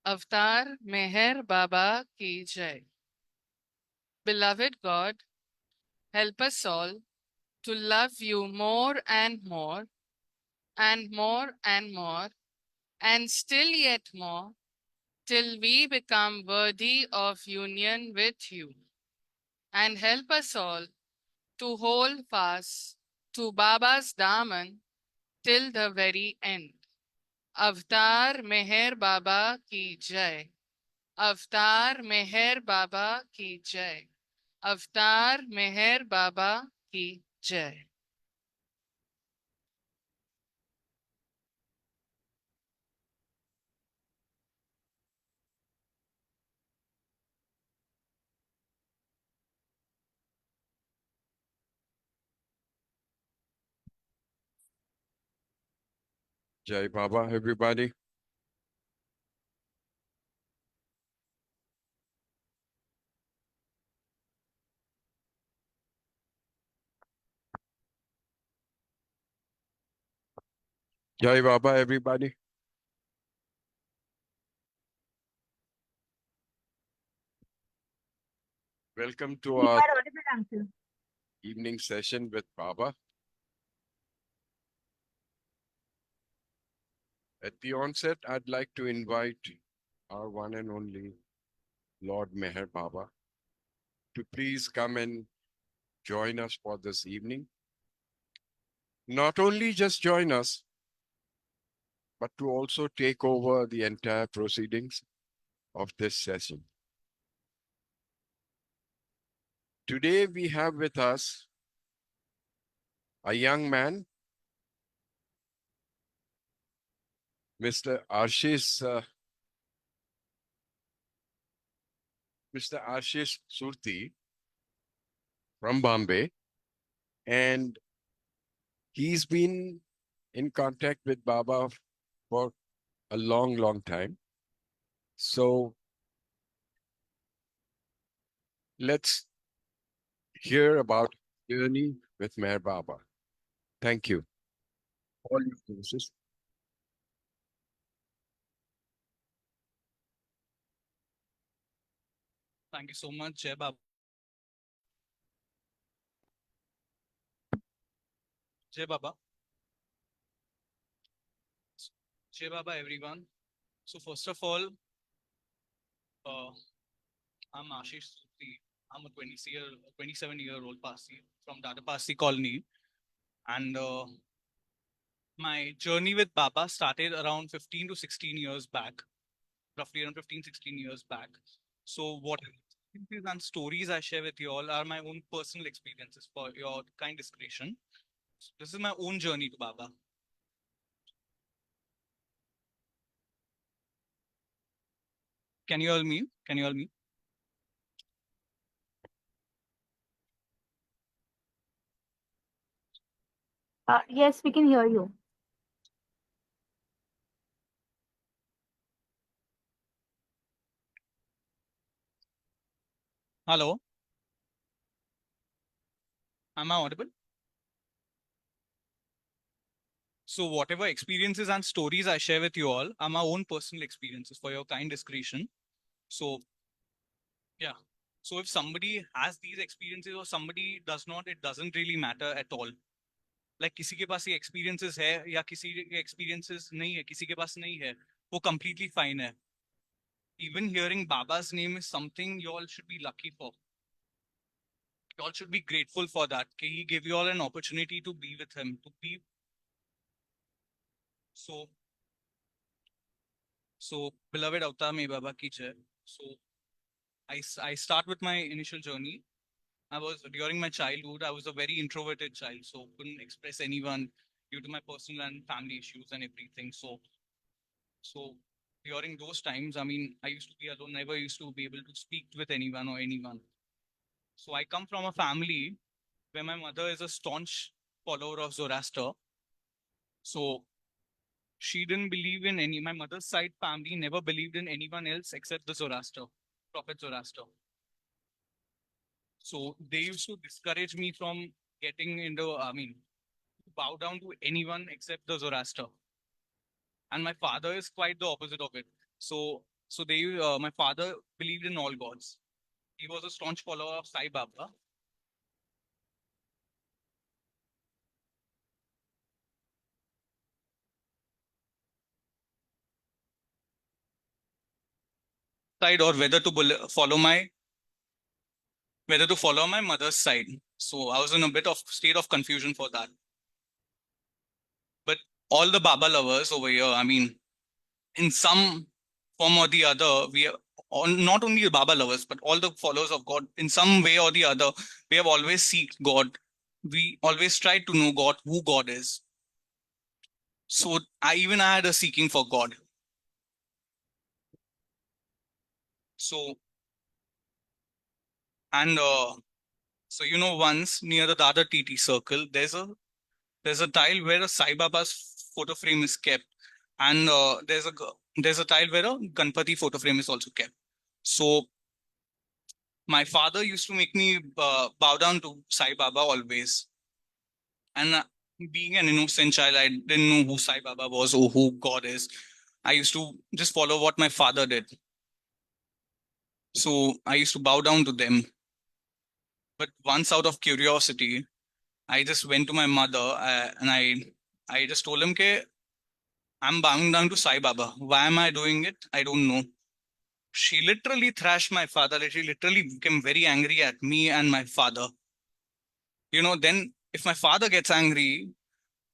Avatar Meher Baba Ki Jai. Beloved God, help us all to love you more and more, and more and more, and still yet more, till we become worthy of union with you. And help us all to hold fast to Baba's Daman till the very end. Avatar Meher Baba Ki Jai. Avatar Meher Baba Ki Jai. Avatar Meher Baba Ki Jai. Jai Baba, everybody. Jai Baba, everybody. Welcome to You our are audible, uncle. evening session with Baba. At the onset, I'd like to invite our one and only Lord Meher Baba to please come and join us for this evening. Not only just join us, but to also take over the entire proceedings of this session. Today we have with us a young man, Mr. Arshish, Mr. Arshish Surti from Bombay, and he's been in contact with Baba for a long, long time. So let's hear about journey with Meher Baba. Thank you. All your courses. Thank you so much, Jai Baba. Jai Baba. Jai Baba, everyone. So first of all, uh, I'm Arshish Surti. I'm a 27-year-old Parsi from Dada Parsi colony. And my journey with Baba started around 15 to 16 years back, roughly around 15, 16 years back. So what experiences and stories I share with you all are my own personal experiences for your kind discretion. This is my own journey to Baba. Can you all me? Can you all me? Yes, we can hear you. Hello, am I audible? So whatever experiences and stories I share with you all are my own personal experiences for your kind discretion. So yeah. So if somebody has these experiences or somebody does not, it doesn't really matter at all. Like किसी के पास ये experiences है या किसी के experiences नहीं है, किसी के पास नहीं है, वो completely fine है. Even hearing Baba's name is something you all should be lucky for. You all should be grateful for that. He gave you all an opportunity to be with him, to be so. So beloved Avatar Mein Baba ki jai. So I start with my initial journey. I was during my childhood, I was a very introverted child, so couldn't express anyone due to my personal and family issues and everything. So during those times, I mean, I used to be alone, never used to be able to speak with anyone or anyone. So I come from a family where my mother is a staunch follower of Zoroaster. So she didn't believe in any, my mother's side family never believed in anyone else except the Zoroaster, Prophet Zoroaster. So they used to discourage me from getting into, I mean, bow down to anyone except the Zoroaster. And my father is quite the opposite of it. So So my father believed in all gods. He was a staunch follower of Sai Baba. Side or whether to follow my mother's side. So I was in a bit of state of confusion for that. But all the Baba lovers over here, I mean, in some form or the other, we are not only the Baba lovers, but all the followers of God, in some way or the other, we have always seek God. We always try to know God, who God is. So I had a seeking for God. So and so once near the Dada TT circle, there's a tile where a Sai Baba's photo frame is kept, and there's a tile where a Ganpati photo frame is also kept. So my father used to make me bow down to Sai Baba always. And being an innocent child, I didn't know who Sai Baba was or who God is. I used to just follow what my father did. So I used to bow down to them. But once, out of curiosity, I just went to my mother and I just told him, "Ke I'm bowing down to Sai Baba. Why am I doing it? I don't know." She literally thrashed my father. She literally became very angry at me and my father. Then if my father gets angry,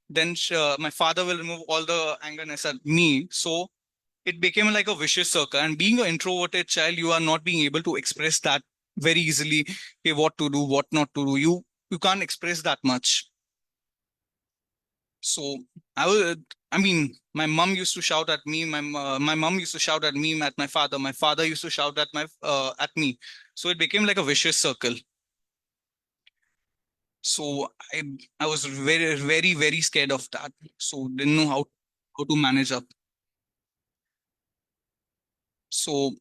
then my father will remove all the angerness at me. So it became like a vicious circle. And being an introverted child, you are not being able to express that very easily. Okay, what to do, what not to do. You can't express that much. So I mean, my mom used to shout at me. My mom used to shout at me, at my father. My father used to shout at me. So it became like a vicious circle. So I was very, very, very scared of that. So didn't know how to manage up. So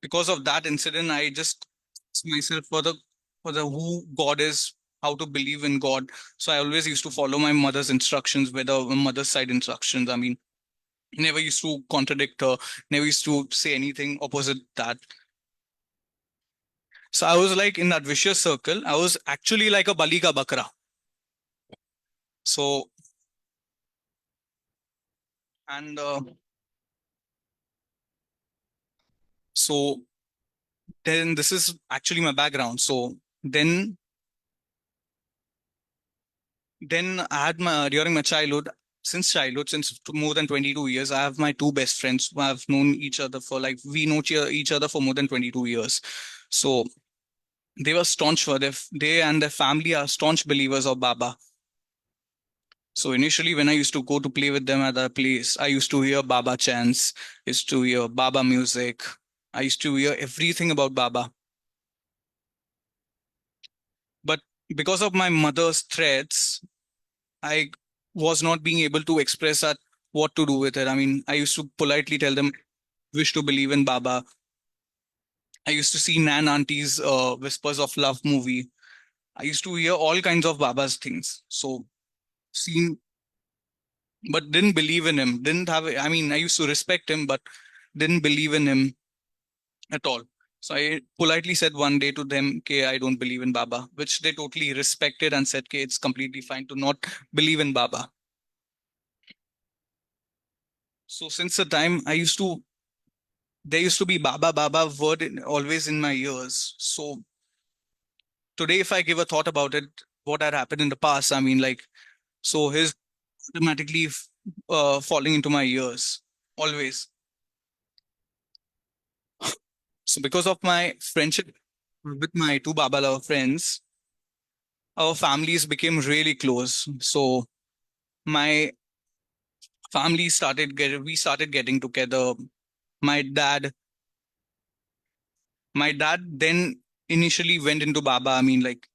because of that incident, I just asked myself for the who God is, how to believe in God. So I always used to follow my mother's instructions, whether my mother's side instructions. I mean, never used to contradict her, never used to say anything opposite that. So I was like in that vicious circle. I was actually like a Bali ka bakra. So and so then this is actually my background. So then then I had my during my childhood, since more than 22 years, I have my two best friends who have known each other for like we know each other for more than 22 years. So they were staunch for they and their family are staunch believers of Baba. So initially, when I used to go to play with them at that place, I used to hear Baba chants, used to hear Baba music. I used to hear everything about Baba. But because of my mother's threats, I was not being able to express that what to do with it. I mean, I used to politely tell them, wish to believe in Baba. I used to see Nan Auntie's Whispers of Love movie. I used to hear all kinds of Baba's things. So, seen, but didn't believe in him. Didn't have, I mean, I used to respect him, but didn't believe in him at all. So I politely said one day to them, okay, I don't believe in Baba, which they totally respected and said, okay, it's completely fine to not believe in Baba. So since the time there used to be Baba Baba word always in my ears. So today, if I give a thought about it, what had happened in the past, I mean, like, so his automatically falling into my ears always. So because of my friendship with my two Baba lover friends, our families became really close. So my we started getting together. My dad, my dad then initially went into Baba. I mean, like,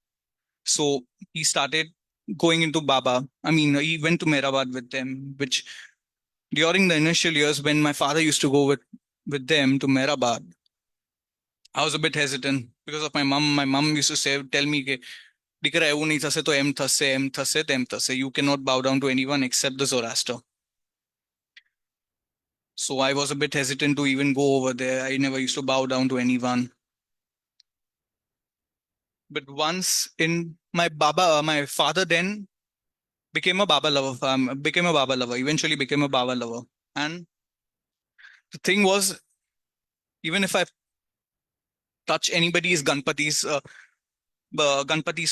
so he started going into Baba. I mean, he went to Mehrabad with them, which during the initial years when my father used to go with them to Mehrabad, I was a bit hesitant because of my mom. My mom used to tell me, "Ke, "Dikra એવું નહીં થશે તો એમ થશે. You cannot bow down to anyone except the Zoroaster." So I was a bit hesitant to even go over there. I never used to bow down to anyone. But once in my father then became a Baba lover. Became a Baba lover. Eventually became a Baba lover. And the thing was, even if I touch anybody's Ganpati's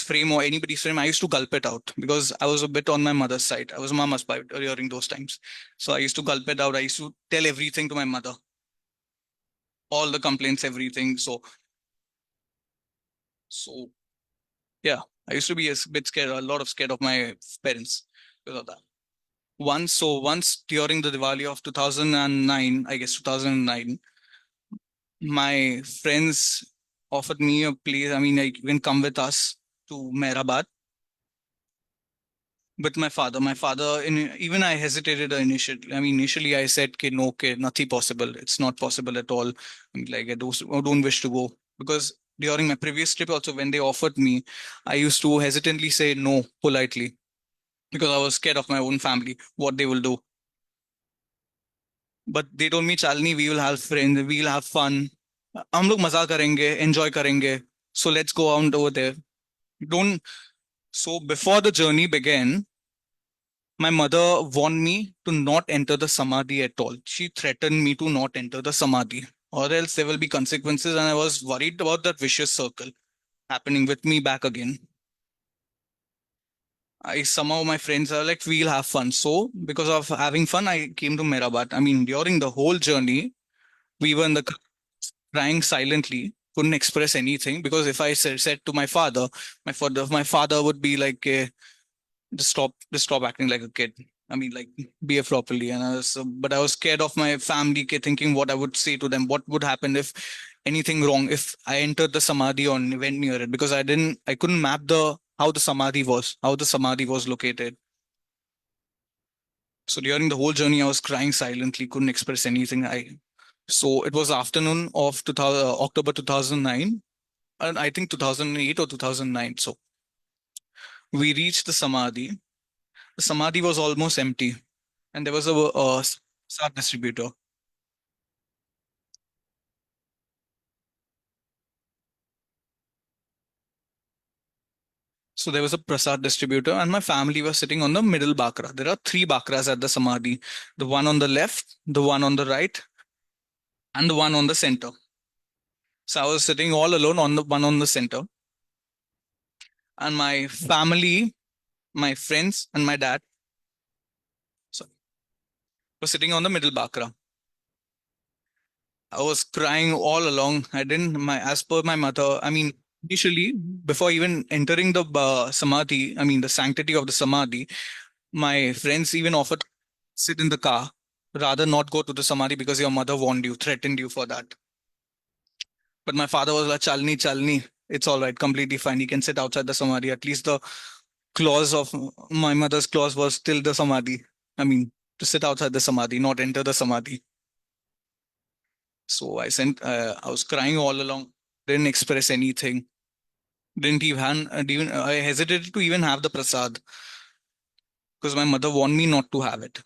frame or anybody's frame, I used to gulp it out because I was a bit on my mother's side. I was mama's side during those times. So I used to gulp it out. I used to tell everything to my mother, all the complaints, everything. So yeah, I used to be a bit scared, a lot of scared of my parents because of that. Once during the Diwali of 2009, I guess 2009, my friends offered me a place. I mean, like, you can come with us to Mehrabad with my father, even I hesitated initially. I mean, initially I said, "Okay, no, okay, nothing possible. It's not possible at all. I'm like, I don't wish to go." Because during my previous trip also, when they offered me, I used to hesitantly say no politely because I was scared of my own family, what they will do. But they told me, "Chalni, we will have friends, we will have fun. हम लोग मजा करेंगे, enjoy करेंगे. So let's go out over there." Don't. So before the journey began, my mother warned me to not enter the samadhi at all. She threatened me to not enter the samadhi, or else there will be consequences. And I was worried about that vicious circle happening with me back again. I somehow my friends are like, we'll have fun. So because of having fun, I came to Mehrabad. I mean, during the whole journey, we were in the car crying silently, couldn't express anything because if I said to my father would be like, just stop acting like a kid. I mean, like, behave properly. And but I was scared of my family, thinking what I would say to them, what would happen if anything wrong, if I entered the samadhi or went near it, because I couldn't map how the samadhi was located. So during the whole journey, I was crying silently, couldn't express anything. So it was afternoon of 2000, October 2009, and I think 2008 or 2009. So we reached the samadhi. The samadhi was almost empty, and there was a prasad distributor. So there was a prasad distributor, and my family was sitting on the middle bakra. There are three bakras at the samadhi: the one on the left, the one on the right, and the one on the center. So I was sitting all alone on the one on the center, and my family, my friends, and my dad so, were sitting on the middle bakra. I was crying all along. I didn't my as per my mother. I mean, initially before even entering the samadhi, I mean the sanctity of the samadhi, my friends even offered sit in the car, rather not go to the samadhi because your mother warned you, threatened you for that. But my father was like, "Chalni, chalni, it's all right, completely fine. You can sit outside the samadhi." At least the clause of my mother's clause was still the samadhi. I mean, to sit outside the samadhi, not enter the samadhi. So I was crying all along, didn't express anything, didn't even I hesitated to even have the prasad because my mother warned me not to have it.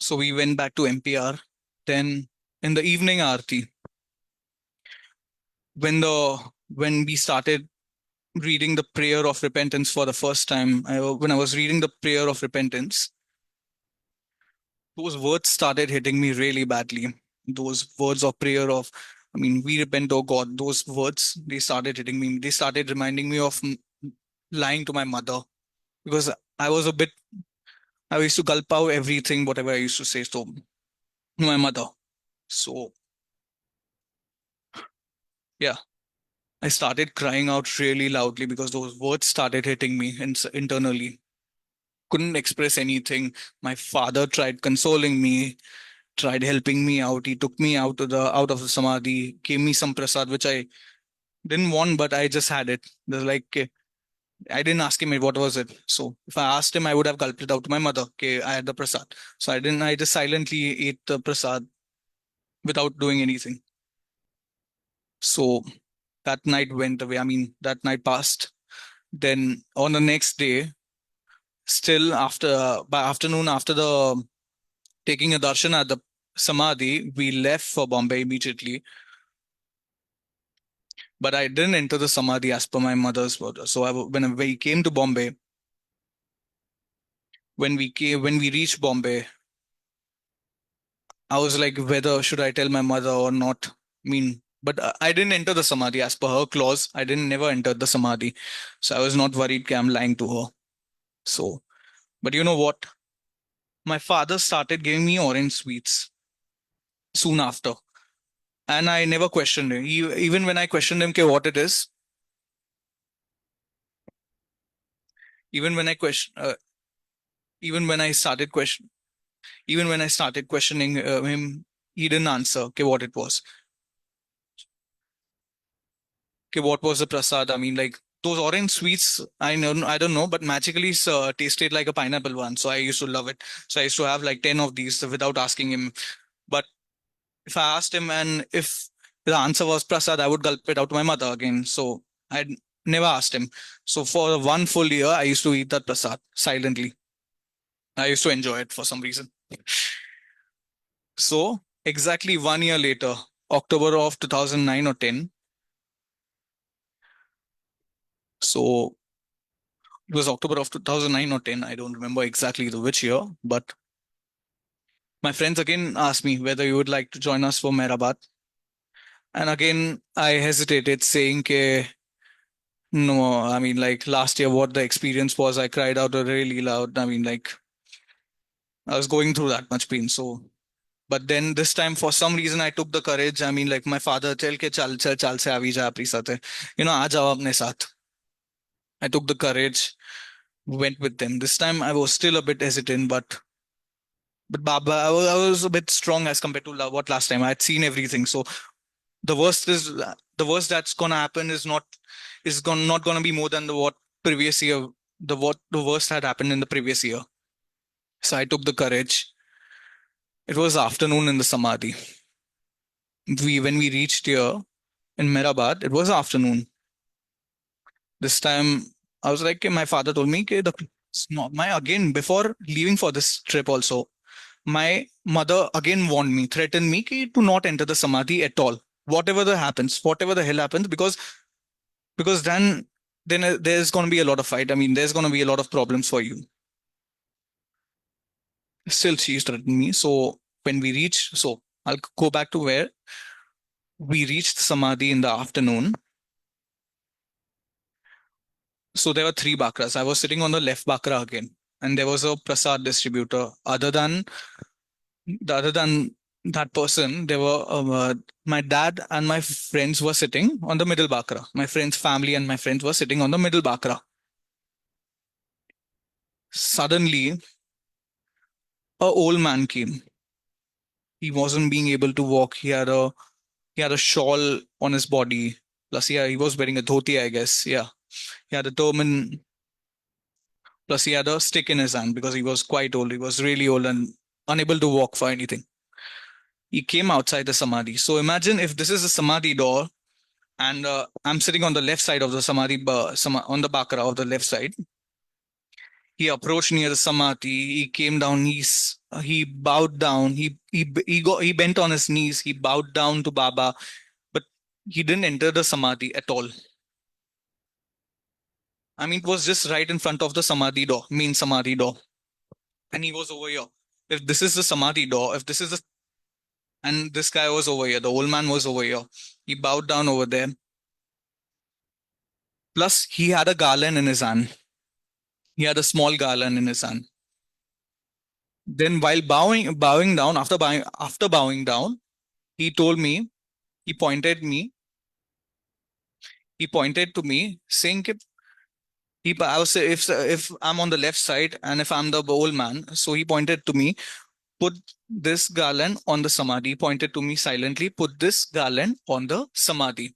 So we went back to MPR. Then in the evening aarti, when we started reading the prayer of repentance for the first time, when I was reading the prayer of repentance, those words started hitting me really badly. Those words of prayer of, I mean, we repent, oh God. Those words, they started hitting me. They started reminding me of lying to my mother because I was a bit. I used to gulp out everything, whatever I used to say to my mother. So yeah, I started crying out really loudly because those words started hitting me internally. Couldn't express anything. My father tried consoling me, tried helping me out. He took me out of the samadhi, gave me some prasad, which I didn't want, but I just had it. There's like I didn't ask him what was it. So if I asked him, I would have gulped it out to my mother. Okay, I had the prasad. So I didn't. I just silently ate the prasad without doing anything. So that night went away. I mean, that night passed. Then on the next day, still after by afternoon after the taking a darshan at the samadhi, we left for Bombay immediately. But I didn't enter the samadhi as per my mother's order. So when we came to Bombay, when we reached Bombay, I was like, whether should I tell my mother or not? I mean, but I didn't enter the samadhi as per her clause. I didn't never enter the samadhi, so I was not worried. That I'm lying to her. So, but you know what? My father started giving me orange sweets soon after, and I never questioned him. Even when I questioned him, what it is, even when I question, even when I started question, even when I started questioning him, he didn't answer. What it was? What was the prasad? I mean, like those orange sweets. I don't know, but magically tasted like a pineapple one. So I used to love it. So I used to have like 10 of these without asking him. But if I asked him and if the answer was prasad, I would gulp it out to my mother again. So I never asked him. So for 1 full year, I used to eat that prasad silently. I used to enjoy it for some reason. So exactly 1 year later, October of 2009 or 10. So it was October of 2009 or 10. I don't remember exactly the which year, but my friends again asked me whether you would like to join us for Mehrabad. And again, I hesitated saying, no, I mean, like last year, what the experience was, I cried out really loud. I mean, like I was going through that much pain. So, but then this time, for some reason, I took the courage. I mean, like my father, चल के चल से आवी जा अपनी साथ है. आ जाओ अपने साथ. I took the courage, went with them. This time, I was still a bit hesitant, but Baba, I was a bit strong as compared to what last time. I had seen everything. So the worst is the worst that's gonna happen is not gonna be more than the what previous year the worst had happened in the previous year. So I took the courage. It was afternoon in the samadhi. We when we reached here in Mehrabad, it was afternoon. This time I was like, okay, my father told me, okay, my again before leaving for this trip also, my mother again warned me, threatened me to not enter the samadhi at all. Whatever the happens, whatever the hell happens, because then there's going to be a lot of fight. I mean, there's going to be a lot of problems for you. Still, she threatened me. So when we reach, so I'll go back to where we reached samadhi in the afternoon. So there were three bakras. I was sitting on the left bakra again, and there was a prasad distributor. Other than that person, there were my dad and my friends were sitting on the middle bakra. My friends' family and my friends were sitting on the middle bakra. Suddenly, a old man came. He wasn't being able to walk. He had a shawl on his body. Plus, yeah, he was wearing a dhoti, I guess. Yeah, he had a turban. Plus, he had a stick in his hand because he was quite old. He was really old and unable to walk for anything. He came outside the samadhi. So imagine if this is the samadhi door, and I'm sitting on the left side of the samadhi, on the bakra of the left side. He approached near the samadhi. He came down. He bowed down. He bent on his knees. He bowed down to Baba, but he didn't enter the samadhi at all. I mean, it was just right in front of the samadhi door, main samadhi door, and he was over here. If this is the samadhi door, if this is the and this guy was over here, the old man was over here. He bowed down over there. Plus, he had a garland in his hand. He had a small garland in his hand. Then, while bowing down, after bowing down, he told me, he pointed me, he pointed to me, saying, I was if I'm on the left side and if I'm the old man, so he pointed to me, put this garland on the samadhi. He pointed to me silently, put this garland on the samadhi.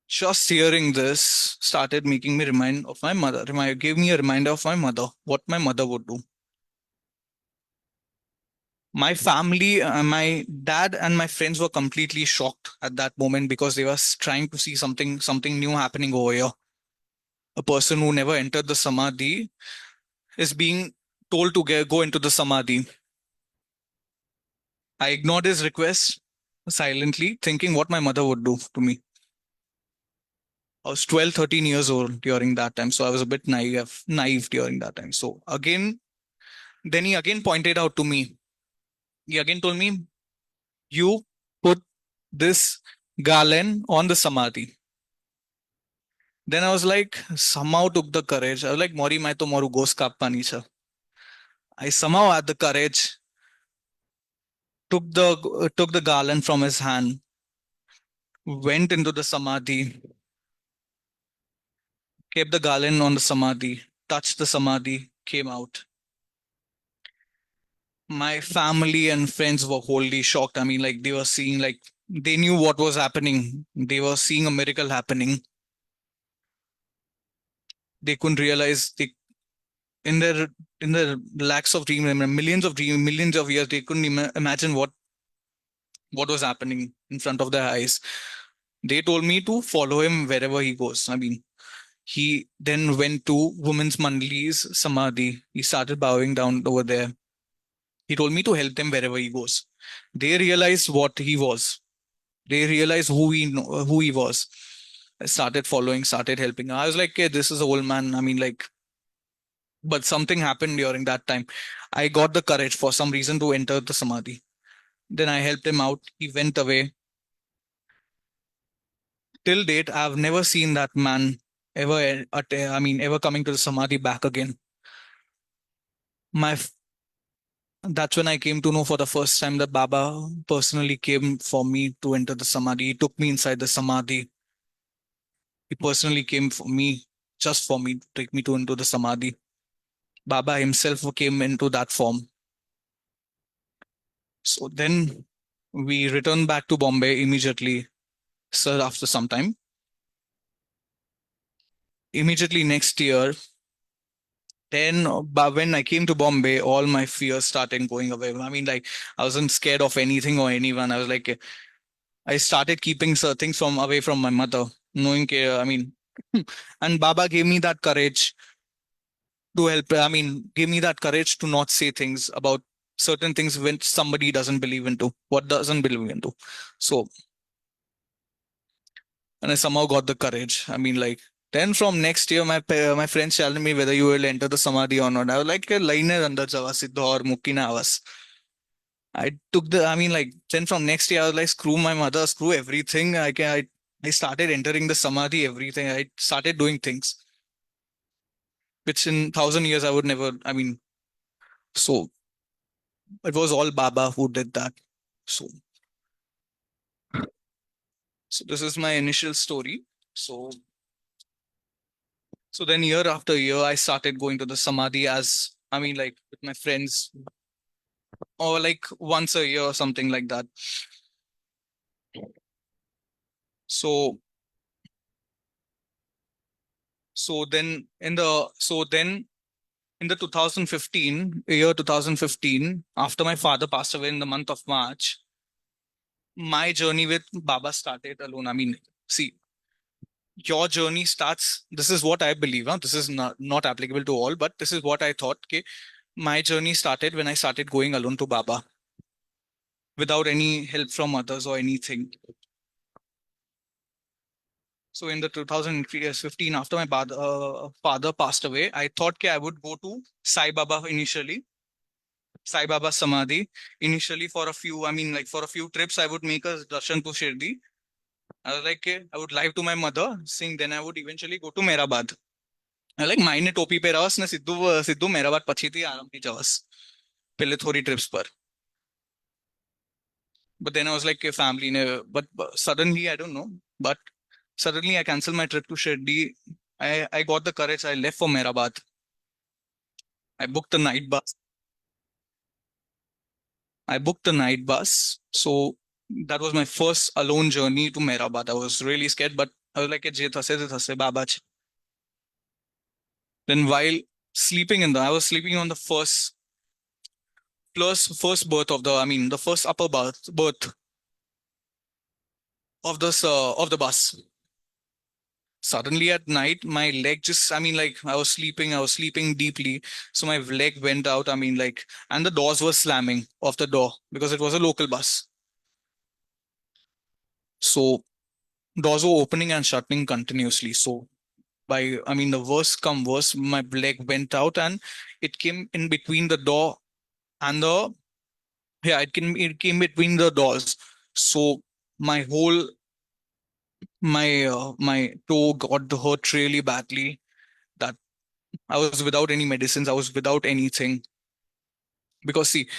Just hearing this started making me remind of my mother. Gave me a reminder of my mother, what my mother would do. My family, my dad and my friends were completely shocked at that moment because they were trying to see something new happening over here. A person who never entered the samadhi is being told to go into the samadhi. I ignored his request silently, thinking what my mother would do to me. I was 12, 13 years old during that time. So I was a bit naive during that time. So again, then he again pointed out to me. He again told me, you put this garland on the samadhi. Then I was like, somehow took the courage. I was like, Mori mai to moru ghost kappa cha. I somehow had the courage, took the garland from his hand, went into the samadhi, kept the garland on the samadhi, touched the samadhi, came out. My family and friends were wholly shocked. I mean, like they were seeing, like they knew what was happening. They were seeing a miracle happening. They couldn't realize they in their in their lakhs of dreams, millions of years, they couldn't imagine what was happening in front of their eyes. They told me to follow him wherever he goes. I mean, he then went to Women's Mandali's Samadhi. He started bowing down over there. He told me to help them wherever he goes. They realized what he was. They realized who he was. I started following, started helping. I was like, hey, this is an old man. I mean, like, but something happened during that time. I got the courage for some reason to enter the Samadhi. Then I helped him out. He went away. Till date, I've never seen that man ever coming to the Samadhi back again. My That's when I came to know for the first time that Baba personally came for me to enter the Samadhi. He took me inside the Samadhi. He personally came for me, just for me, to take me to into the Samadhi. Baba himself came into that form. So then we returned back to Bombay immediately, sir, after some time. Immediately next year, then when I came to Bombay, all my fears started going away. I mean, like, I wasn't scared of anything or anyone. I was like, I started keeping certain things from away from my mother, knowing, I mean, and Baba gave me that courage to help. I mean, gave me that courage to not say things about certain things when somebody doesn't believe into what doesn't believe into. So, and I somehow got the courage. I mean, like, then from next year, my friends challenged me whether you will enter the samadhi or not. I was like, line andar jawa siddha or mukki na avas. I mean, like, then from next year, I was like, screw my mother, screw everything. I started entering the samadhi, everything. I started doing things which in thousand years I would never, I mean, so it was all Baba who did that. So, so this is my initial story. So, so then year after year, I started going to the samadhi as, I mean, like with my friends or like once a year or something like that. So, so then in the, so then in the 2015, after my father passed away in the month of March, my journey with Baba started alone. I mean, see, your journey starts. This is what I believe. Huh? This is not applicable to all, but this is what I thought. Okay, my journey started when I started going alone to Baba without any help from others or anything. So in the 2015, after my father passed away, I thought okay, I would go to Sai Baba initially, Sai Baba Samadhi initially for a few. I mean, like for a few trips, I would make a darshan to Shirdi. I was like, okay, I would live to my mother, sing. Then I would eventually go to Mehrabad. Like माइने टोपी पे रवस ने सिद्धू सिद्धू मेरा बात पची थी आराम की जवस पहले थोड़ी ट्रिप्स पर but then I was like family ne but suddenly I don't know but suddenly I canceled my trip to Shirdi. I got the courage. I left for Mehrabad. I booked the night bus. I booked the night bus. So that was my first alone journey to Mehrabad. I was really scared, but I was like, "Je thase Baba." Then while sleeping I was sleeping on the first berth of I mean, the first upper berth of this of the bus. Suddenly at night, my leg just, I mean, like I was sleeping deeply. So my leg went out. I mean, like, and the doors were slamming off the door because it was a local bus. So doors were opening and shutting continuously. So I mean, the worst come worst, my leg went out and it came in between the door and it came between the doors. So my whole, my toe got hurt really badly. That I was without any medicines. I was without anything. Because see,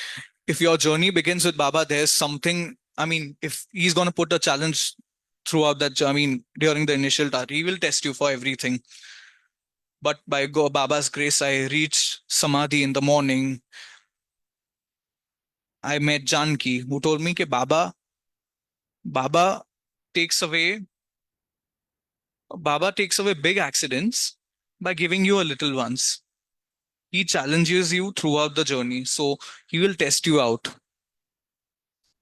if your journey begins with Baba, there's something. I mean, if he's gonna put a challenge throughout that, I mean, during the initial start, he will test you for everything. But by Baba's grace, I reached Samadhi in the morning. I met Janki, who told me that Baba takes away, Baba takes away big accidents by giving you a little ones. He challenges you throughout the journey, so he will test you out.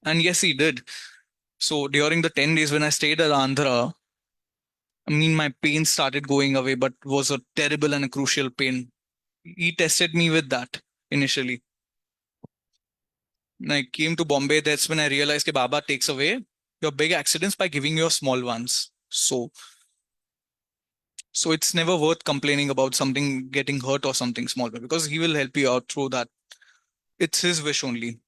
And yes, he did. So during the 10 days when I stayed at Andhra, I mean, my pain started going away, but was a terrible and a crucial pain. He tested me with that initially. When I came to Bombay, that's when I realized that Baba takes away your big accidents by giving you small ones. So it's never worth complaining about something getting hurt or something small because he will help you out through that. It's his wish only.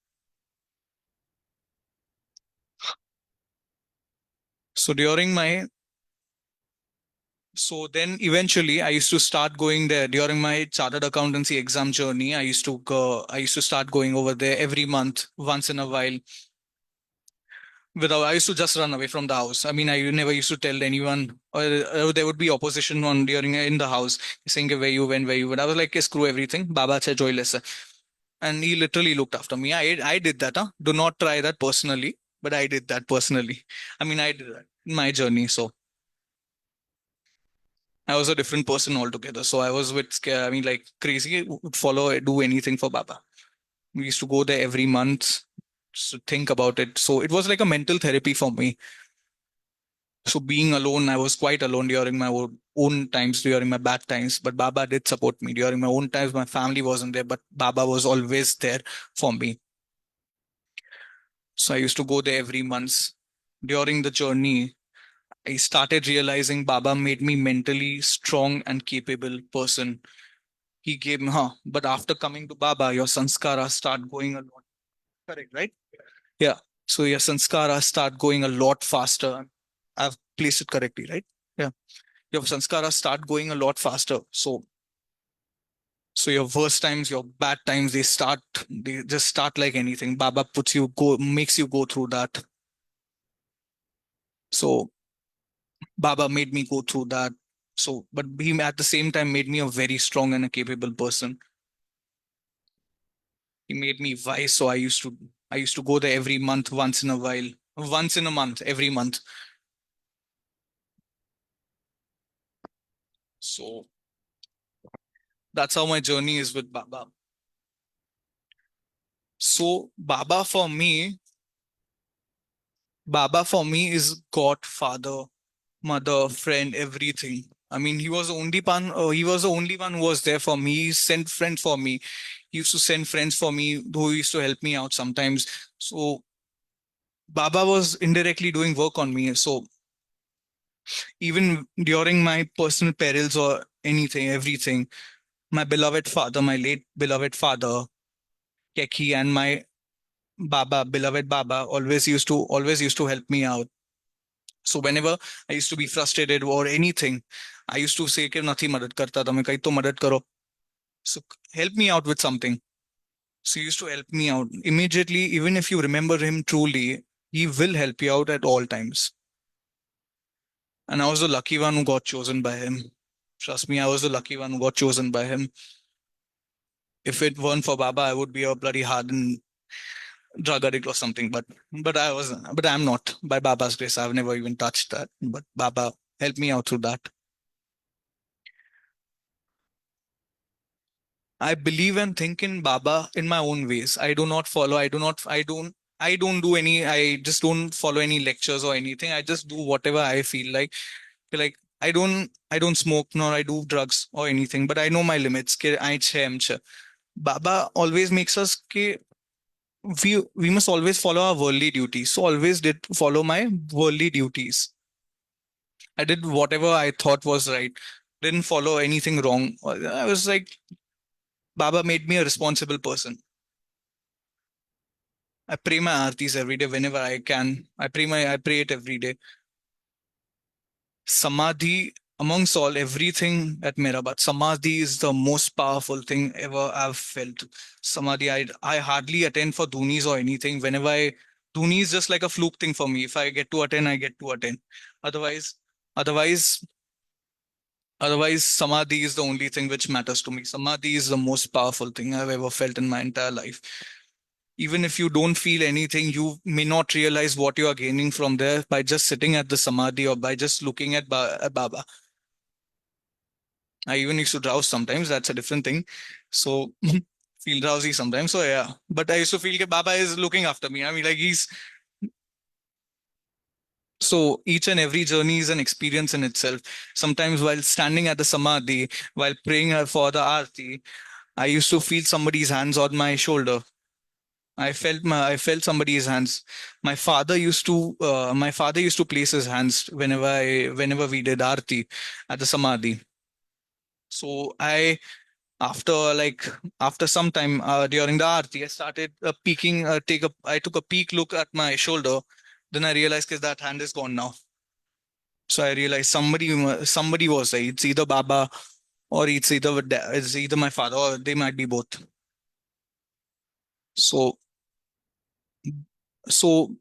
So during my so then eventually I used to start going there during my chartered accountancy exam journey. I used to start going over there every month, once in a while. Without I used to just run away from the house. I mean, I never used to tell anyone, or there would be opposition on during in the house saying where you went. I was like, "Okay, screw everything. Baba cha joyless." And he literally looked after me. I did that. Huh? Do not try that personally, but I did that personally. I mean, I did that in my journey. So I was a different person altogether. So I was with scare. I mean, like crazy. Would follow, do anything for Baba. We used to go there every month to think about it. So it was like a mental therapy for me. So being alone, I was quite alone during my own times, during my bad times. But Baba did support me during my own times. My family wasn't there, but Baba was always there for me. So I used to go there every month. During the journey, I started realizing Baba made me mentally strong and capable person. He gave me, huh? But after coming to Baba, your sanskara start going a lot. Correct, right? Yeah. So your sanskara start going a lot faster. I've placed it correctly, right? Yeah. Your sanskara start going a lot faster. So your worst times, your bad times, they just start like anything. Baba makes you go through that. So Baba made me go through that. So, but he at the same time made me a very strong and a capable person. He made me wise. So I used to go there every month, once in a while, once in a month, every month. So that's how my journey is with Baba. So Baba for me is God, father, mother, friend, everything. I mean, he was the only one who was there for me. He sent friends for me. He used to send friends for me who used to help me out sometimes. So Baba was indirectly doing work on me. So even during my personal perils or anything, everything, my beloved father, my late beloved father, Keki, and my beloved Baba, always used to help me out. So whenever I used to be frustrated or anything, I used to say कि नहीं मदद करता था मैं कहीं तो मदद करो. So help me out with something. So he used to help me out immediately. Even if you remember him truly, he will help you out at all times. And I was the lucky one who got chosen by him. Trust me, I was the lucky one who got chosen by him. If it weren't for Baba, I would be a bloody hardened drug addict or something. But I'm not. By Baba's grace, I've never even touched that. But Baba helped me out through that. I believe and think in Baba in my own ways. I do not follow. I don't do any. I just don't follow any lectures or anything. I just do whatever I feel like. I don't smoke nor I do drugs or anything, but I know my limits. कि I छे M छे. Baba always makes us कि we must always follow our worldly duties. So always did follow my worldly duties. I did whatever I thought was right. Didn't follow anything wrong. I was like, Baba made me a responsible person. I pray my artis every day whenever I can. I pray it every day. Samadhi, amongst all everything at Merabat, Samadhi is the most powerful thing ever I've felt. Samadhi, I hardly attend for Dhunis or anything. Dhuni is just like a fluke thing for me. If I get to attend, I get to attend. Otherwise, otherwise, otherwise, Samadhi is the only thing which matters to me. Samadhi is the most powerful thing I've ever felt in my entire life. Even if you don't feel anything, you may not realize what you are gaining from there by just sitting at the Samadhi or by just looking at Baba. I even used to drowse sometimes. That's a different thing. So feel drowsy sometimes. So yeah, but I used to feel that Baba is looking after me. I mean, like he's so each and every journey is an experience in itself. Sometimes while standing at the samadhi, while praying for the arti, I used to feel somebody's hands on my shoulder. I felt somebody's hands. My father used to place his hands whenever we did arti at the samadhi. So after like after some time during the aarti, I started peeking. I took a peek look at my shoulder. Then I realized that hand is gone now. So I realized somebody was there. It's either Baba or it's either my father or they might be both. So so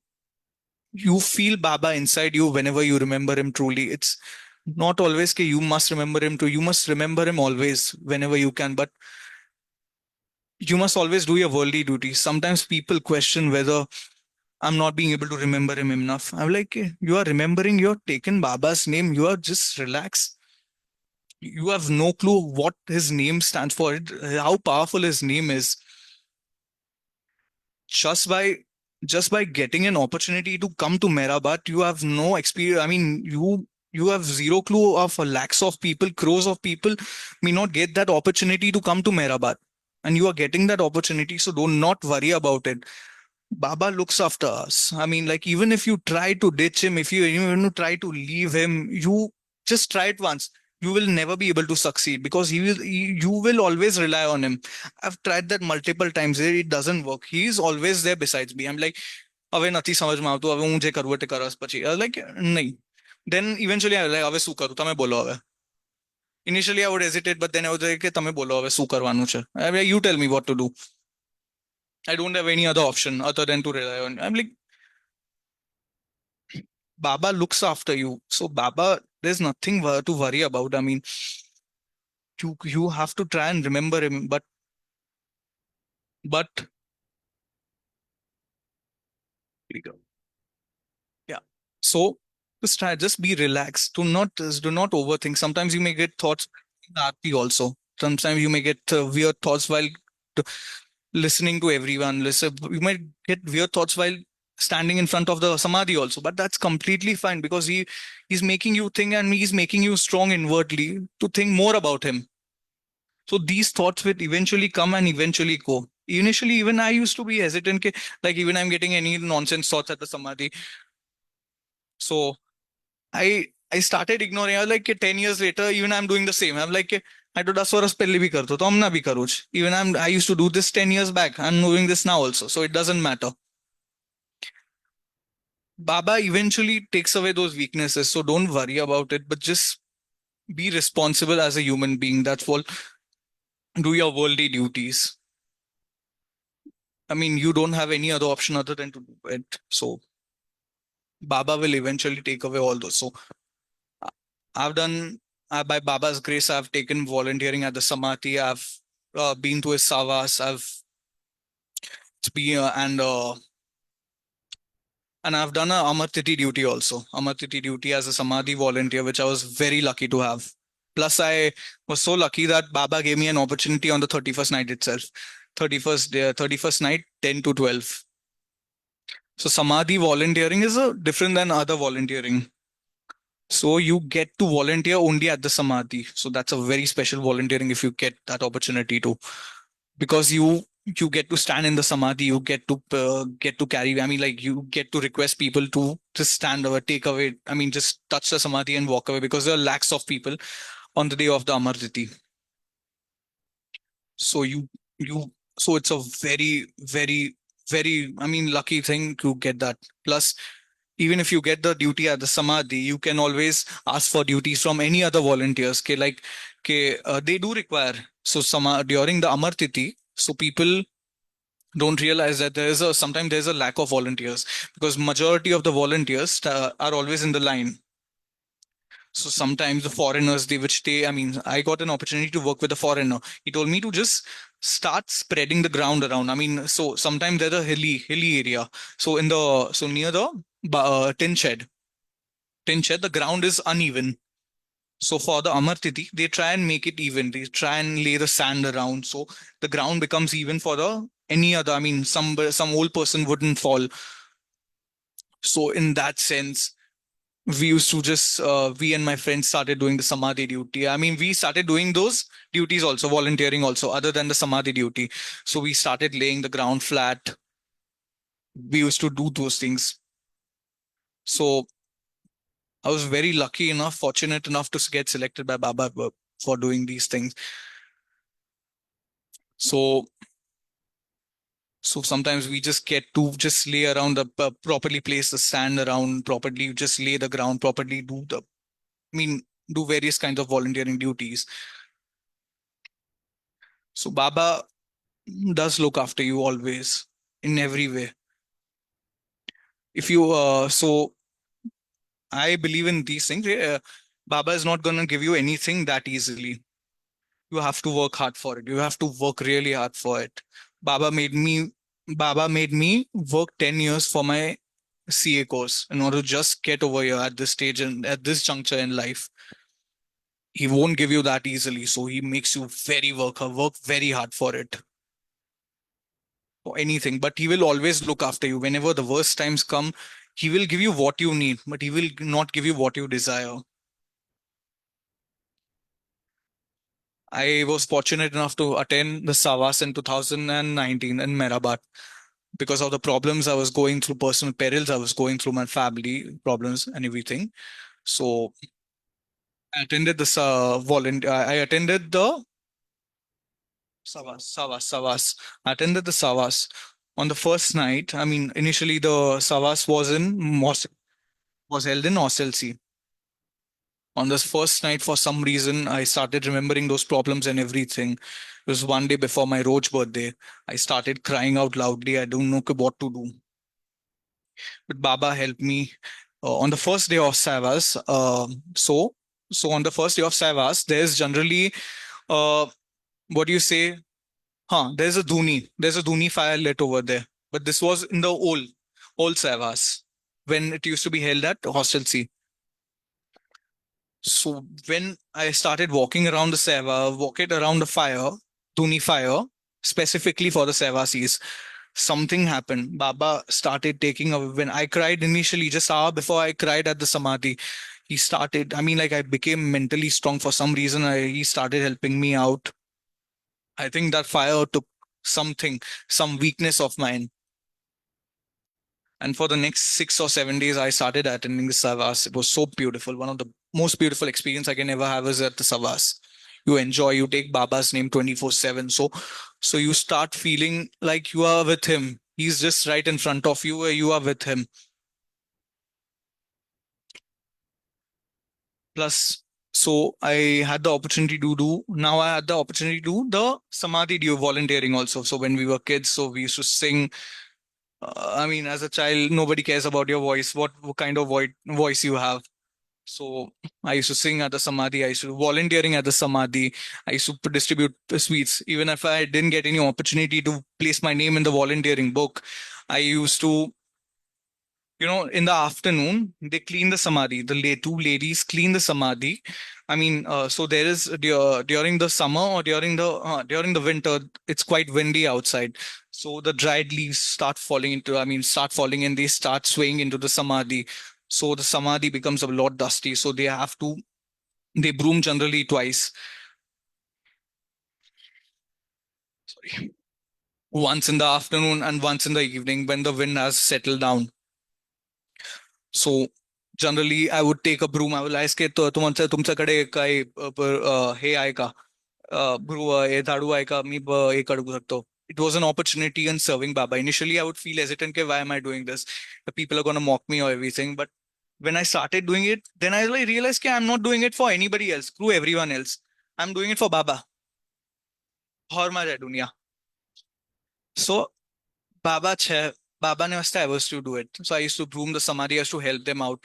you feel Baba inside you whenever you remember him truly. It's not always that you must remember him too. You must remember him always whenever you can, but you must always do your worldly duties. Sometimes people question whether I'm not being able to remember him enough. I'm like, you are remembering, you're taken Baba's name, you are just relax. You have no clue what his name stands for, how powerful his name is. Just by just by getting an opportunity to come to Merabat, you have no experience. I mean, you have zero clue of lakhs of people, crores of people may not get that opportunity to come to Merabat. And you are getting that opportunity, so do not worry about it. Baba looks after us. I mean, like, even if you try to ditch him, if you even try to leave him, you just try it once. You will never be able to succeed because you will always rely on him. I've tried that multiple times. It doesn't work. He's always there besides me. I'm like, હવે નથી સમજમાં આવતું હવે હું જે કરવું તે કરસ પછી like નહીં then eventually I like હવે શું કરું તમે બોલો હવે initially I would hesitate but then I would say કે તમે બોલો હવે શું કરવાનું છે I mean, you tell me what to do. I don't have any other option other than to rely on. I'm like, Baba looks after you. So Baba, there's nothing to worry about. I mean, you have to try and remember him, but yeah. So just be relaxed. Do not overthink. Sometimes you may get thoughts in the aarti also. Sometimes you may get weird thoughts while t- listening to everyone. You might get weird thoughts while standing in front of the samadhi also, but that's completely fine because he's making you think and he's making you strong inwardly to think more about him. So these thoughts will eventually come and eventually go. Initially, even I used to be hesitant, like even I'm getting any nonsense thoughts at the samadhi. So I started ignoring. I was like 10 years later, even I'm doing the same. I'm like I to 10 વર્ષ પહેલી भी करता तो हम ना भी करूँ even I used to do this 10 years back. I'm doing this now also, so it doesn't matter. Baba eventually takes away those weaknesses, so don't worry about it, but just be responsible as a human being. That's all. Do your worldly duties. I mean, you don't have any other option other than to do it. So Baba will eventually take away all those. So uh, I've done, by Baba's grace, I've taken volunteering at the Samadhi. I've been to his savas. It's been, and I've done a Amartiti duty also. Amartiti duty as a Samadhi volunteer, which I was very lucky to have. Plus, I was so lucky that Baba gave me an opportunity on the 31st night itself. 31st day, 31st night, 10 to 12. So Samadhi volunteering is different than other volunteering. So you get to volunteer only at the Samadhi. So that's a very special volunteering if you get that opportunity to, because you get to stand in the Samadhi, you get to carry. I mean, like you get to request people to just stand over, take away. I mean, just touch the Samadhi and walk away because there are lakhs of people on the day of the Amar Tithi. So you so it's a very, I mean, lucky thing to get that. Plus, even if you get the duty at the Samadhi, you can always ask for duties from any other volunteers. They do require. So during the Amar Tithi, so people don't realize that sometimes there's a lack of volunteers because majority of the volunteers are always in the line. So sometimes the foreigners, I mean, I got an opportunity to work with a foreigner. He told me to just start spreading the ground around. I mean, so sometimes there's a hilly area. So near the tin shed, the ground is uneven. So for the Amar Tithi, they try and make it even. They try and lay the sand around, so the ground becomes even for the any other. I mean, some old person wouldn't fall. So in that sense, we used to just we and my friends started doing the Samadhi duty. I mean, we started doing those duties also, volunteering also, other than the Samadhi duty. So we started laying the ground flat. We used to do those things. So I was very lucky enough, fortunate enough to get selected by Baba for doing these things. So sometimes we just get to just lay around properly place the sand around properly, just lay the ground properly, I mean, do various kinds of volunteering duties. So Baba does look after you always in every way. If you so I believe in these things. Baba is not going to give you anything that easily. You have to work hard for it. You have to work really hard for it. Baba made me Baba made me work 10 years for my CA course in order to just get over here at this stage and at this juncture in life. He won't give you that easily. So he makes you work very hard for it. For anything. But he will always look after you. Whenever the worst times come, he will give you what you need, but he will not give you what you desire. I was fortunate enough to attend the Savas in 2019 in Mehrabad because of the problems I was going through, personal perils I was going through, my family problems and everything. So I attended the volunteer. I attended the Savas. I attended the Savas on the first night. I mean, initially the Savas was held in Osselcy. On this first night, for some reason, I started remembering those problems and everything. It was one day before my Roj birthday. I started crying out loudly. I don't know what to do. But Baba helped me on the first day of Savas. So on the first day of Savas, there's generally what do you say? There's a Dhuni. There's a Dhuni fire lit over there. But this was in the old Savas when it used to be held at Hostel C. So when I started walking around the Seva, walking around the fire, Dhuni fire, specifically for the Sevasis, something happened. Baba started taking away. When I cried initially, just hour before I cried at the Samadhi, he started. I mean, like I became mentally strong for some reason. He started helping me out. I think that fire took some weakness of mine. And for the next 6 or 7 days, I started attending the Savas. It was so beautiful. One of the most beautiful experience I can ever have is at the Savas. You enjoy, you take Baba's name 24/7. So you start feeling like you are with him. He's just right in front of you, where you are with him. Plus, so I had the opportunity to do, now I had the opportunity to do the Samadhi volunteering also. So when we were kids, so we used to sing. I mean, as a child, nobody cares about your voice, what kind of voice you have. So I used to sing at the Samadhi. I used to do volunteering at the Samadhi. I used to distribute sweets. Even if I didn't get any opportunity to place my name in the volunteering book, I used to, in the afternoon, they clean the Samadhi. Two ladies clean the Samadhi. I mean, so there is during the summer or during the winter, it's quite windy outside. So the dried leaves start falling and they start swaying into the Samadhi. So the samadhi becomes a lot dusty. So they broom generally twice. Sorry. Once in the afternoon and once in the evening when the wind has settled down. So generally I would take a broom. I will ask it, तुमच्याकडे काय हे आहे का? हे झाडू आहे का? मी हे करू शकतो. It was an opportunity in serving Baba. Initially, I would feel hesitant, okay, why am I doing this? The people are going to mock me or everything. But when I started doing it, then I like realized that I'm not doing it for anybody else, screw everyone else. I'm doing it for Baba. और my dunya. So Baba che, Baba ne wasta I was to do it. So I used to groom the samadhi, I used to help them out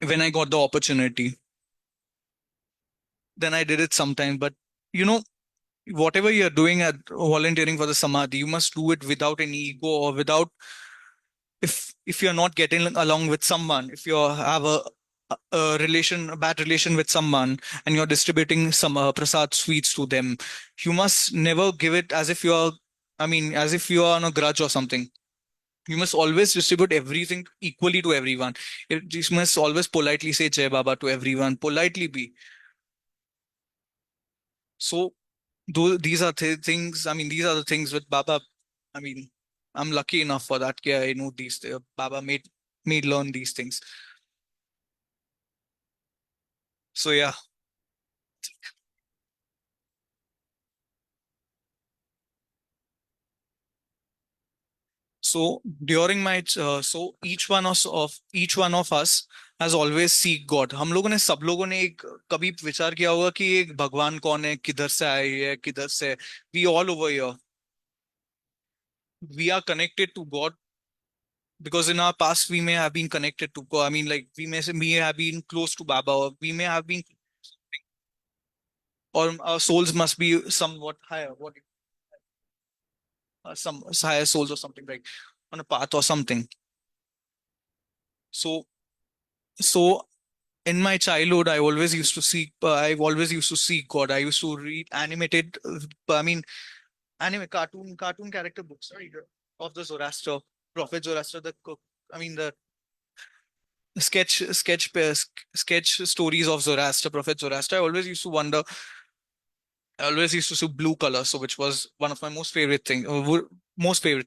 when I got the opportunity. Then I did it sometime. But you know, whatever you're doing at volunteering for the samadhi, you must do it without any ego or without if you're not getting along with someone, if you have a bad relation with someone, and you're distributing some prasad sweets to them, you must never give it as if you're, I mean, as if you are on a grudge or something. You must always distribute everything equally to everyone. You must always politely say Jai Baba to everyone, politely be. So these are things, I mean, these are the things with Baba. I mean, I'm lucky enough for that. Yeah, I know these. Baba made me learn these things. So yeah. So during my so each one of us has always seek God. हम लोगों ने सब लोगों ने एक कभी विचार किया होगा कि एक भगवान कौन है, किधर से आए है, किधर से. We all over here. We are connected to God because in our past we may have been connected to God. I mean, like we may have been close to Baba, or we may have been, or our souls must be somewhat higher. Some higher souls or something, like on a path or something. So so in my childhood, I always used to seek God. I used to read animated, I mean, cartoon character books, right? Of the Zoroaster, Prophet Zoroaster, I mean, the sketch stories of Zoroaster, Prophet Zoroaster. I always used to see blue color, so which was one of my most favorite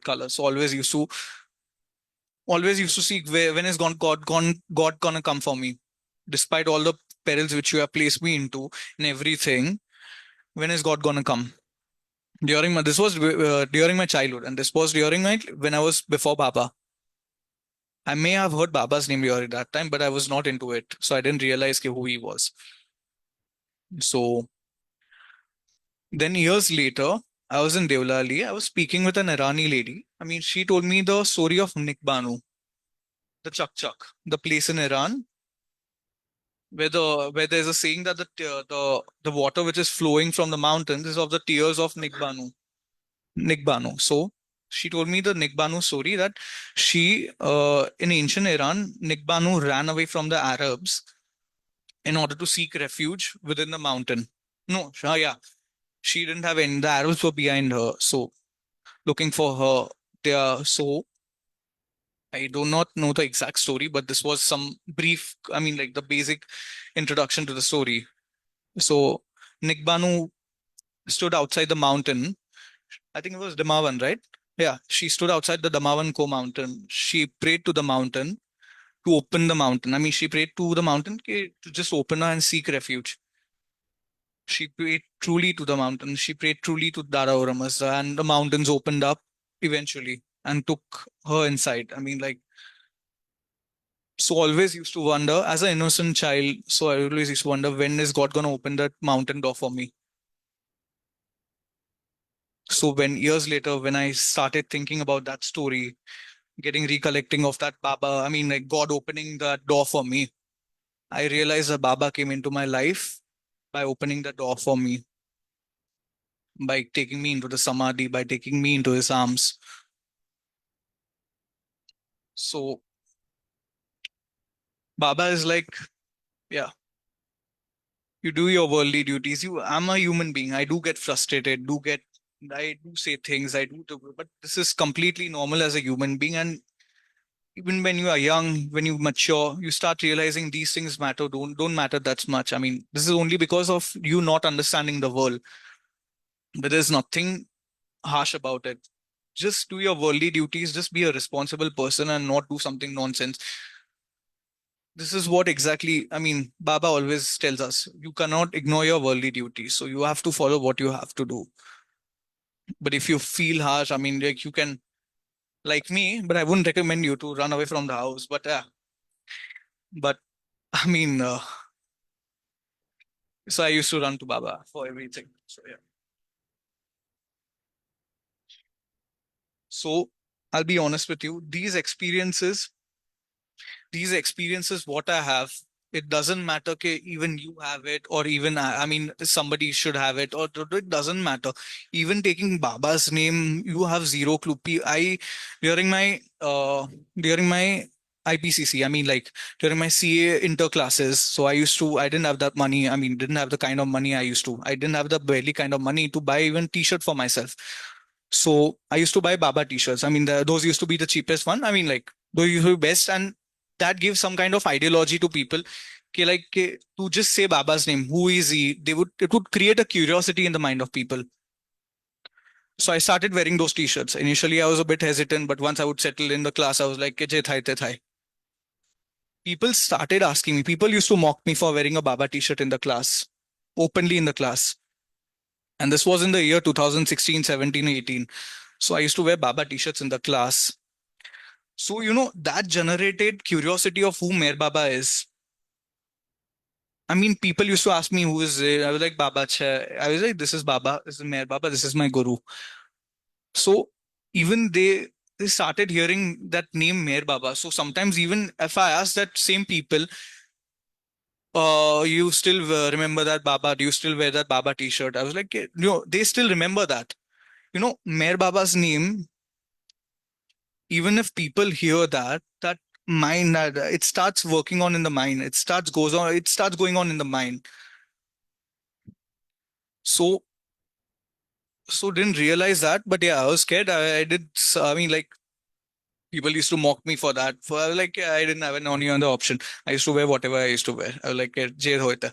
colors. So always used to see when is God gonna come for me, despite all the perils which you have placed me into and everything. When is God gonna come? During my childhood, and this was during my when I was before Baba. I may have heard Baba's name during that time, but I was not into it, so I didn't realize who he was. So then years later, I was in Devlali. I was speaking with an Irani lady. I mean, she told me the story of Nikbanu, the Chak Chak, the place in Iran where there's a saying that the water which is flowing from the mountains is of the tears of Nikbanu. So she told me the Nikbanu story that in ancient Iran, Nikbanu ran away from the Arabs in order to seek refuge within the mountain. No, yeah, she didn't have any. The Arabs were behind her, so looking for her. There, so I do not know the exact story, but this was some brief. I mean, like the basic introduction to the story. So Nikbanu stood outside the mountain. I think it was Damavan, right? Yeah, she stood outside the Damavan Ko mountain. She prayed to the mountain to open the mountain. I mean, she prayed to the mountain to just open her and seek refuge. She prayed truly to the mountain. She prayed truly to Dara Uramasa, and the mountains opened up eventually and took her inside. I mean, like, so always used to wonder as an innocent child. So I always used to wonder, when is God going to open that mountain door for me? So when years later, when I started thinking about that story, getting recollecting of that Baba, I mean, like God opening that door for me, I realized that Baba came into my life by opening the door for me, by taking me into the Samadhi, by taking me into his arms. So Baba is like, yeah, you do your worldly duties. I'm a human being. I do get frustrated, I do say things, but this is completely normal as a human being. And even when you are young, when you mature, you start realizing these things matter, don't matter that much. I mean, this is only because of you not understanding the world. But there's nothing harsh about it. Just do your worldly duties, just be a responsible person and not do something nonsense. This is what exactly, I mean, Baba always tells us you cannot ignore your worldly duties. So you have to follow what you have to do. But if you feel harsh, I mean, like you can, like me, but I wouldn't recommend you to run away from the house. But I mean, so I used to run to Baba for everything. So yeah. So I'll be honest with you, these experiences what I have, it doesn't matter ke even you have it or even I mean somebody should have it or it doesn't matter. Even taking Baba's name, you have zero clue. I during my during my IPCC, I mean like during my CA inter classes, so I didn't have that money. I mean, didn't have the kind of money I used to. I didn't have the barely kind of money to buy even t-shirt for myself. So I used to buy Baba t-shirts. I mean, those used to be the cheapest one. I mean, like those used to be best, and that gives some kind of ideology to people. Okay, like to just say Baba's name, who is he? It would create a curiosity in the mind of people. So I started wearing those t-shirts. Initially, I was a bit hesitant, but once I would settle in the class, I was like, "Ke je thai te thai." People started asking me. People used to mock me for wearing a Baba t-shirt in the class, openly in the class. And this was in the year 2016, 17, 18. So I used to wear Baba t-shirts in the class. So, that generated curiosity of who Mer Baba is. I mean, people used to ask me who is it. I was like, Baba Cha. I was like, this is Baba, this is Mer Baba, this is my guru. So even they started hearing that name Mer Baba. So sometimes even if I ask that same people, you still remember that Baba? Do you still wear that Baba t-shirt? I was like, they still remember that. Mer Baba's name, even if people hear that mind, it starts working on in the mind. It starts going on in the mind. So didn't realize that, but yeah, I was scared. I did. I mean, like people used to mock me for that. For I was like, yeah, I didn't have any other option. I used to wear whatever I used to wear. I was like, "Jai hoita."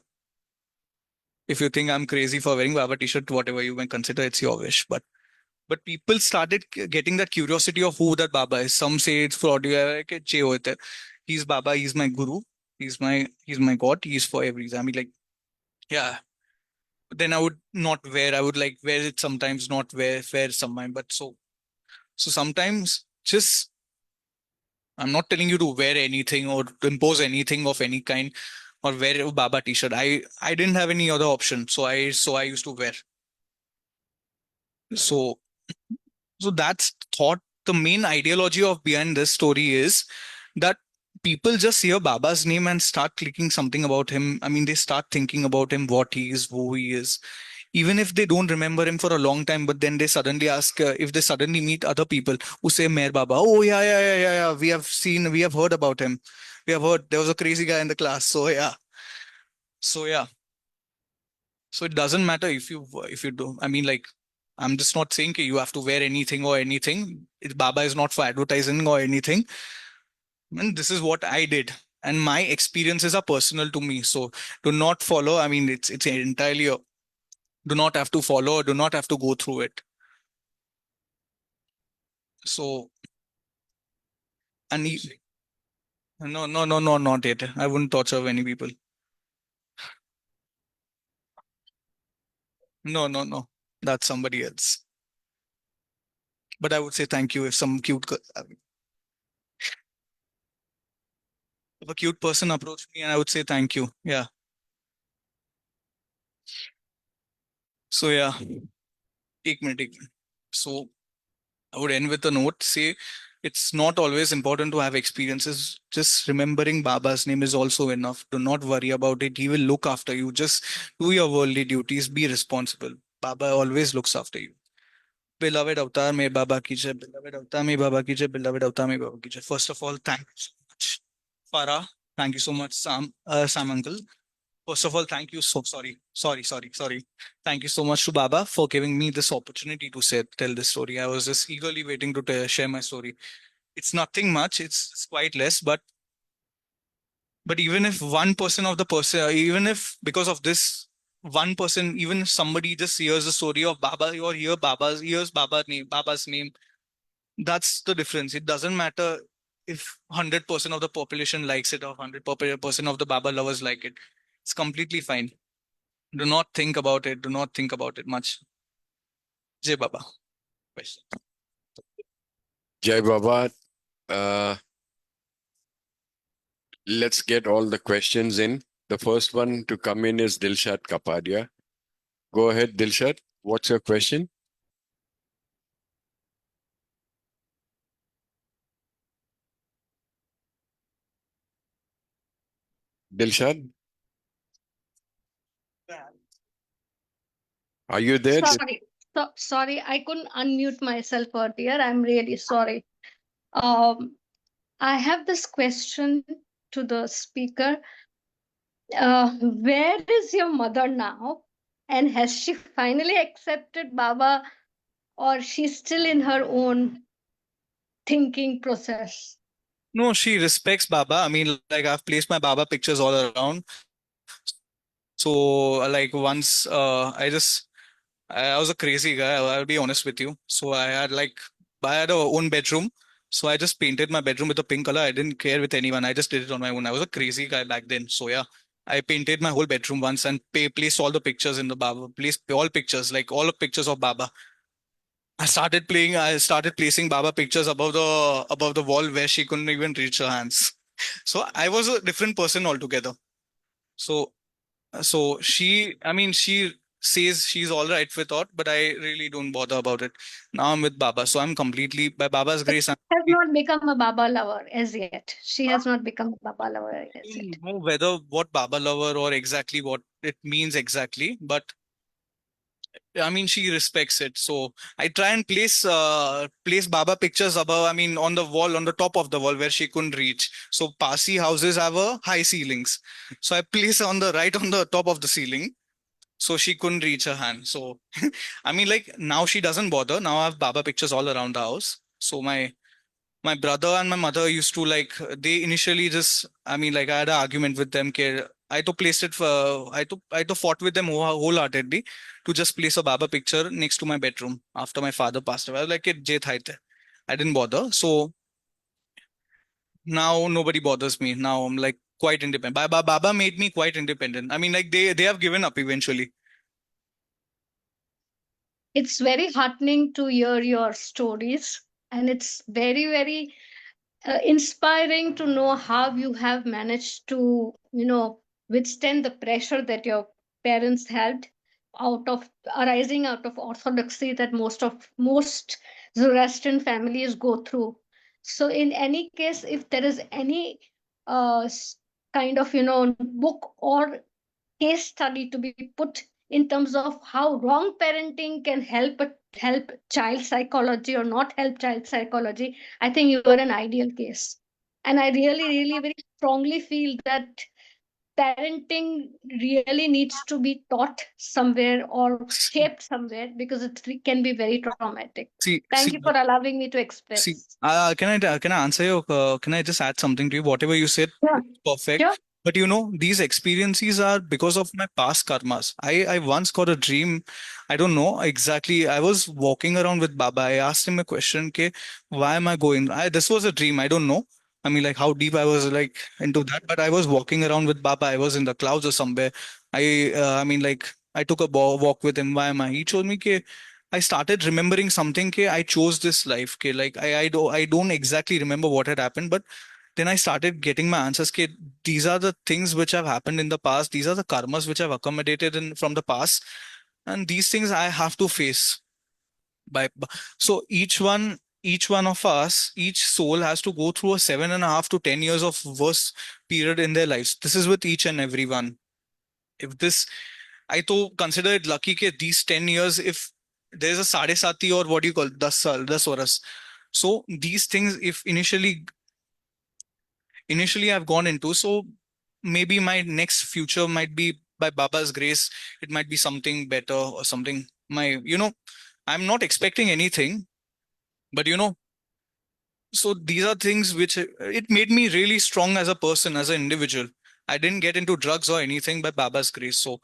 If you think I'm crazy for wearing Baba t-shirt, whatever you may consider, it's your wish. But people started getting that curiosity of who that Baba is. Some say it's fraud. Like, "Jai hoita." He's Baba. He's my guru. He's my God. He's for every reason. I mean, like, yeah. Then I would not wear. I would like wear it sometimes, not wear sometimes. But so sometimes just I'm not telling you to wear anything or to impose anything of any kind or wear a Baba t-shirt. I didn't have any other option, so I used to wear. So that's thought. The main ideology of behind this story is that people just hear Baba's name and start clicking something about him. I mean, they start thinking about him, what he is, who he is, even if they don't remember him for a long time, but then they suddenly ask if they suddenly meet other people who say Mer Baba, oh yeah, yeah, yeah, yeah, yeah, we have heard about him, we have heard there was a crazy guy in the class. So yeah, so it doesn't matter if you do. I mean, like, I'm just not saying you have to wear anything or anything. Baba is not for advertising or anything. And this is what I did. And my experiences are personal to me. So do not follow. I mean, it's entirely do not have to follow or do not have to go through it. So, and no, no, no, no, not yet. I wouldn't torture any people. No, no, no. That's somebody else. But I would say thank you if some if a cute person approached me and I would say thank you. Yeah. So yeah, take me. So I would end with a note. Say it's not always important to have experiences. Just remembering Baba's name is also enough. Do not worry about it. He will look after you. Just do your worldly duties. Be responsible. Baba always looks after you. Beloved Avatar, may Baba ki jai. Beloved Avatar, may Baba ki jai. Beloved Avatar, may Baba ki jai. First of all, thank you so much, Farah. Thank you so much, Sam uncle. First of all, thank you so sorry. Thank you so much to Baba for giving me this opportunity to tell this story. I was just eagerly waiting to share my story. it's nothing much. It's quite less, but even if 1% of the person, even if because of this 1%, even if somebody just hears the story of Baba or hears Baba's name, that's the difference. It doesn't matter if 100% of the population likes it or 100% of the Baba lovers like it. It's completely fine. Do not think about it. Do not think about it much. Jai Baba. Question. Jai Baba. Uh, let's get all the questions in. The first one to come in is Dilshad Kapadia. Go ahead, Dilshad. What's your question? Dilshad, are you there? Sorry, sorry, I couldn't unmute myself earlier. I'm really sorry. Um, I have this question to the speaker. Where is your mother now? And has she finally accepted Baba, or she's still in her own thinking process? No, she respects Baba. I mean, like I've placed my Baba pictures all around. So, like once, I was a crazy guy. I'll be honest with you. So I had a own bedroom. So I just painted my bedroom with a pink color. I didn't care with anyone. I just did it on my own. I was a crazy guy back then. So yeah, I painted my whole bedroom once and placed all the pictures in the Baba. Placed all pictures, like all the pictures of Baba. I started placing Baba pictures above the wall where she couldn't even reach her hands. So I was a different person altogether. So I mean, she says she's all right with it, but I really don't bother about it. Now I'm with Baba, so I'm completely, by Baba's grace, Has not become a Baba lover as yet. She has not become a Baba lover I as yet. don't know whether what Baba lover or exactly what it means exactly, but I mean, she respects it. So I try and place Baba pictures above, I mean, on the wall, on the top of the wall where she couldn't reach. So Parsi houses have a high ceilings. So I place on the right on the top of the ceiling. So she couldn't reach her hand. So I mean, like now she doesn't bother. Now I have Baba pictures all around the house. So my brother and my mother used to like they initially just I mean like I had an argument with them. I to placed it for I to fought with them wholeheartedly to just place a Baba picture next to my bedroom after my father passed away. I was like it Jay Thaite. I didn't bother. So now nobody bothers me. Now I'm like quite independent. Baba made me quite independent. I mean like they have given up eventually. It's very heartening to hear your stories, and it's very inspiring to know how you have managed to, withstand the pressure that your parents had out of arising out of orthodoxy that most Zoroastrian families go through. So, in any case, if there is any kind of book or case study to be put in terms of how wrong parenting can help child psychology or not help child psychology, I think you are an ideal case. And I really very strongly feel that parenting really needs to be taught somewhere or shaped somewhere because can be very traumatic. See, Thank see, you for allowing me to See, express. can I answer your? Can I just add something to you? Whatever you said, Sure. it's perfect. Sure. But you know, these experiences are because of my past karmas. I once got a dream. I don't know exactly. I was walking around with Baba. I asked him a question, "Okay, why am I going?" This was a dream. I don't know. I mean, like how deep I was like into that. But I was walking around with Baba. I was in the clouds or somewhere. I mean, like I took a walk with him. Why am I? He told me, "Okay." I started remembering something. Ke, I chose this life. Ke, like I don't exactly remember what had happened, but then I started getting my answers. Ke, these are the things which have happened in the past. These are the karmas which I've accommodated in from the past, and these things I have to face. So each one of us, each soul has to go through a 7.5 to 10 years of worst period in their lives. This is with each and every one. If this I to consider it lucky that these 10 years, if there's a sade sati or what do you call 10 varas. So these things, if initially I've gone into, so maybe my next future might be by Baba's grace, it might be something better or something. I'm not expecting anything, but So these are things which it made me really strong as a person, as an individual. I didn't get into drugs or anything by Baba's grace. So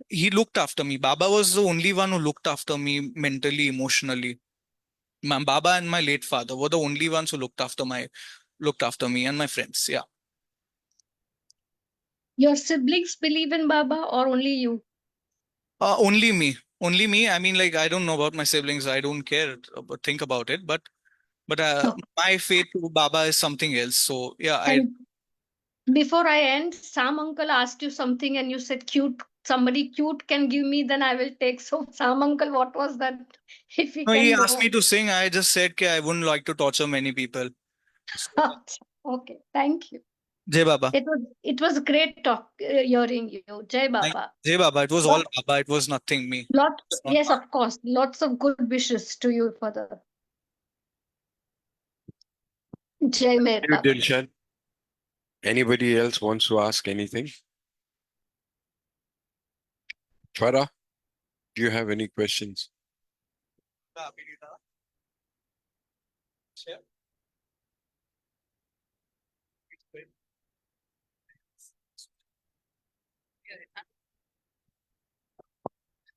he looked after me. Baba was the only one who looked after me mentally, emotionally. My Baba and my late father were the only ones who looked after me and my friends. Yeah. Your siblings believe in Baba or only you? Only me. Only me. I mean, like, I don't know about my siblings. I don't care about think about it. But Okay. my faith to Baba is something else. So yeah, I And before I end, Sam uncle asked you something and you said cute. Somebody cute can give me, then I will take. So Sam uncle, what was that? If we no. He can asked me know. to sing. I just said, "Okay, I wouldn't like to torture many people." So yeah. Okay, thank you. Jai Baba. It was great hearing you. Jai Thank Baba. Jai Baba. It was all Lot Baba. It was nothing me. lot It's not yes, Baba. of course. Lots of good wishes to you for the Jai Mer You, Baba. Dilshan. Anybody else wants to ask anything? Farah, do you have any questions?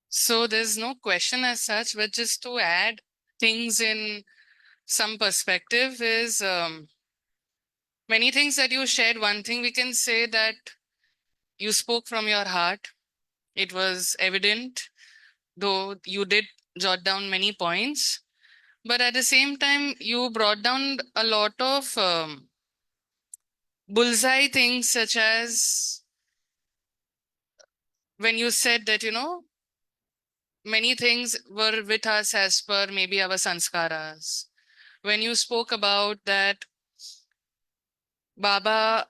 So there's no question as such, but just to add things in some perspective is many things that you shared. One thing we can say that you spoke from your heart. It was evident, though you did jot down many points. But at the same time, you brought down a lot of bullseye things, such as when you said that, many things were with us as per maybe our sanskaras. When you spoke about that Baba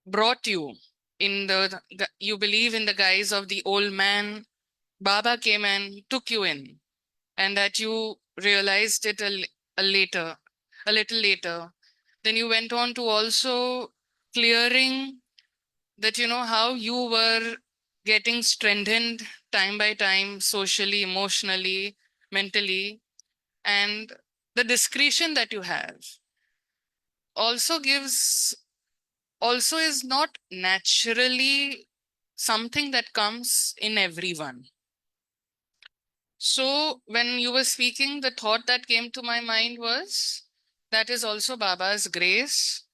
brought you in you believe in the guise of the old man, Baba came and took you in, and that you realized it a little later. Then you went on to also clearing that, how you were getting strengthened time by time, socially, emotionally, mentally, and the discretion that you have also gives also is not naturally something that comes in everyone. So when you were speaking, the thought that came to my mind was that is also Baba's grace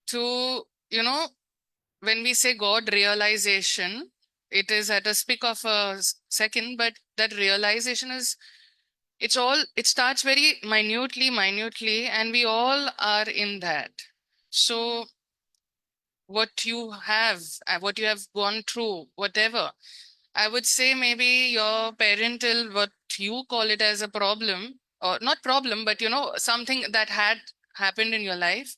to, when we say God realization, it is at a speak of a second, but that realization is, it starts very minutely, and we all are in that. So what you have gone through, whatever, I would say maybe your parental, what you call it as a problem, or not problem, but something that had happened in your life.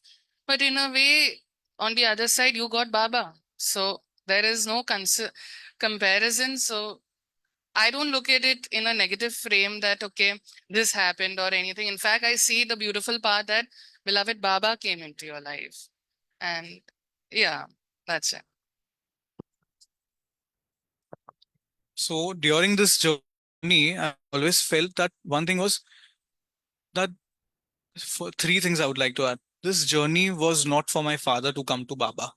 But in a way, on the other side, you got Baba. So there is no comparison. So I don't look at it in a negative frame that, okay, this happened or anything. In fact, I see the beautiful part that beloved Baba came into your life. And yeah, that's it. So during this journey, I always felt that one thing was that for three things I would like to add. This journey was not for my father to come to Baba.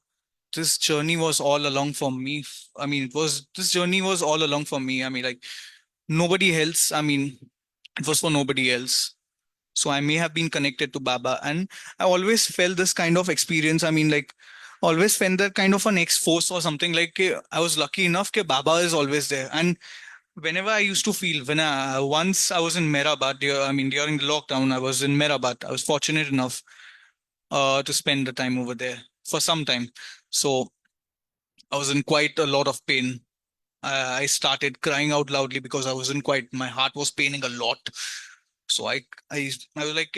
This journey was all along for me. I mean, this journey was all along for me. I mean, like nobody else. I mean, it was for nobody else. So I may have been connected to Baba, and I always felt this kind of experience. I mean, like always felt that kind of an X force or something. Like I was lucky enough that Baba is always there. And whenever I used to feel when once I was in Mehrabad, I mean during the lockdown, I was in Mehrabad. I was fortunate enough to spend the time over there for some time. So I was in quite a lot of pain. I started crying out loudly because I was in quite. My heart was paining a lot. So I was like,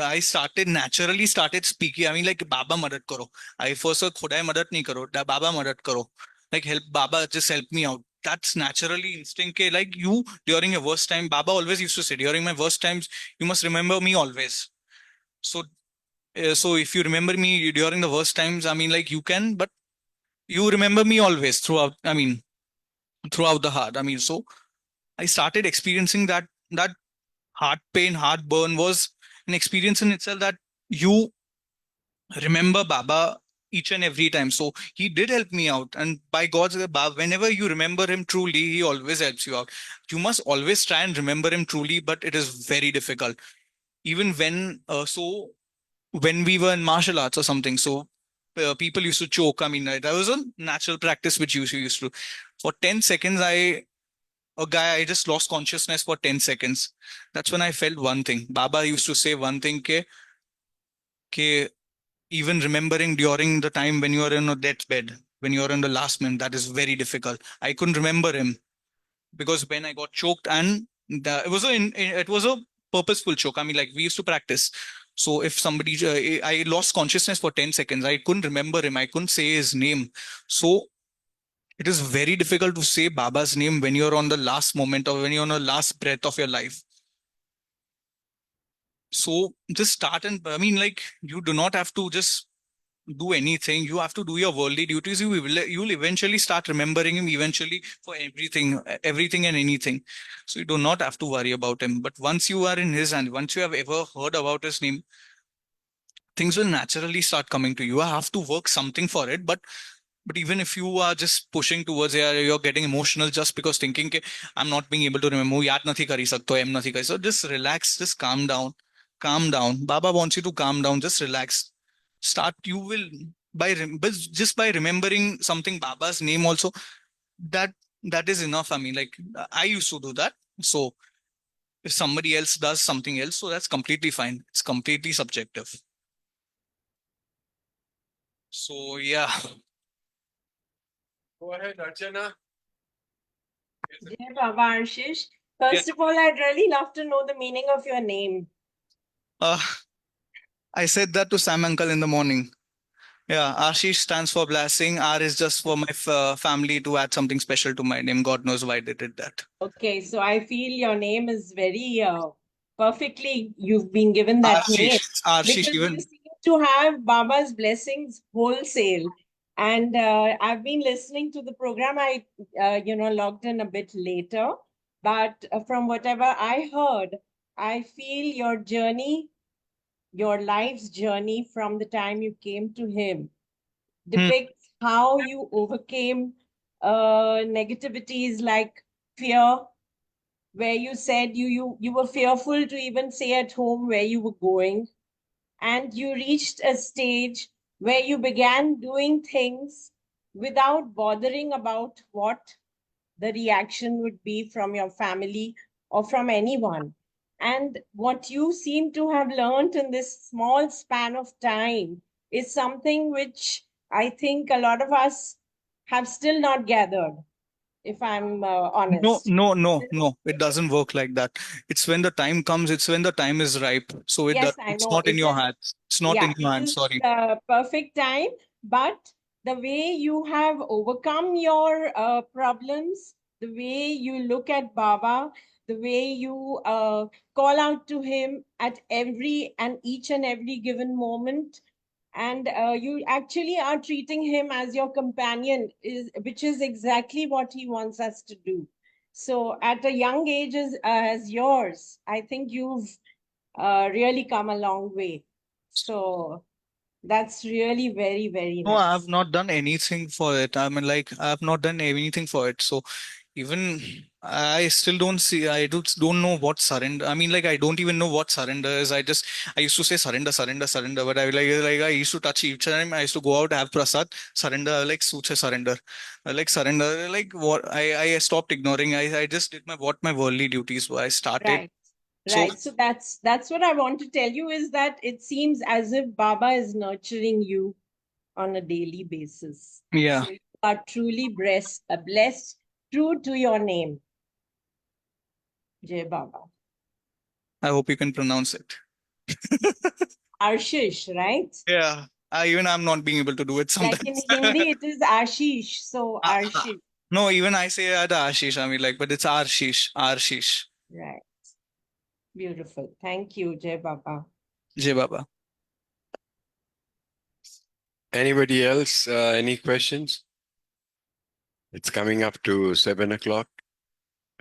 I started speaking. I mean, like Baba madad karo. I first said khudai madad nahi karo. Baba madad karo. Like help Baba, just help me out. That's naturally instinct. Like you during your worst time, Baba always used to say, during my worst times, you must remember me always. So so if you remember me during the worst times, I mean, like you can, but you remember me always throughout. I mean, throughout the heart. I mean, so I started experiencing that heart pain, heartburn was an experience in itself that you remember Baba each and every time. So he did help me out. And by God's grace, whenever you remember him truly, he always helps you out. You must always try and remember him truly, but it is very difficult. Even when we were in martial arts or something, people used to choke. I mean, that was a natural practice which you used to. For 10 seconds, I just lost consciousness for 10 seconds. That's when I felt one thing. Baba used to say one thing, ke even remembering during the time when you are in a deathbed, when you are in the last minute, that is very difficult. I couldn't remember him because when I got choked, and it was a purposeful choke. I mean, like we used to practice. So if somebody, I lost consciousness for 10 seconds. I couldn't remember him. I couldn't say his name. So it is very difficult to say Baba's name when you're on the last moment or when you're on the last breath of your life. So just start, and I mean, like you do not have to just do anything. You have to do your worldly duties. You'll eventually start remembering him eventually for everything and anything. So you do not have to worry about him. But once you are in his hand, once you have ever heard about his name, things will naturally start coming to you. You have to work something for it. But even if you are just pushing towards it, you're getting emotional just because thinking, "Ke, I'm not being able to remember. Yaad nathi kari sakto, em nathi kari." So just relax, just calm down, calm down. Baba wants you to calm down. Just relax. Start. You will but just by remembering something Baba's name also, that that is enough. I mean, like I used to do that. So if somebody else does something else, so that's completely fine. It's completely subjective. So yeah. Go ahead, Archana. Jai Baba Arshish. Yeah. First of all, I'd really love to know the meaning of your name. Uh, I said that to Sam uncle in the morning. Yeah, Arshish stands for blessing. R is just for my family to add something special to my name. God knows why they did that. Okay, so I feel your name is very perfectly, you've been given that name Arshish because you even. seem to have Baba's blessings wholesale. And I've been listening to the program. I logged in a bit later, but from whatever I heard, I feel your journey, your life's journey from the time you came to him Hmm. depicts how you overcame negativities like fear, where you said you were fearful to even say at home where you were going, and you reached a stage where you began doing things without bothering about what the reaction would be from your family or from anyone. And what you seem to have learned in this small span of time is something which I think a lot of us have still not gathered, if I'm No, honest. no, no, no. It doesn't work like that. It's when the time comes. It's when the time is ripe. So it does. Yes, I It's know. not in It your is, hands. It's not in yeah, your it hands. is Sorry. the perfect time, but the way you have overcome your problems, the way you look at Baba, the way you call out to him at every and each and every given moment, and you actually are treating him as your companion, which is exactly what he wants us to do. So, at a young age as yours, I think you've really come a long way. So that's really very, very No, I have nice. not done anything for it. I mean, like, I have not done anything for it. So even I still don't see, don't know what surrender. I mean, like, I don't even know what surrender is. I used to say surrender, surrender, surrender. But I used to touch each time. I used to go out, have prasad, surrender, like, suche surrender. Like, surrender, like, what I stopped ignoring. I just did what my worldly duties were. I started. Right. So, Right. So that's what I want to tell you is that it seems as if Baba is nurturing you on a daily basis. yeah, So you are truly blessed, true to your name, Jai Baba. I hope you can pronounce it. Arshish, right? Yeah. Even I'm not being able to do it Like in sometimes. Hindi, it is Ashish. So Uh, uh, Arshish. no, even I say the Ashish. I mean, like, but it's Arshish. Arshish. Right. Beautiful. Thank you, Jai Baba. Jai Baba. Anybody else? Any questions? It's coming up to 7 o'clock,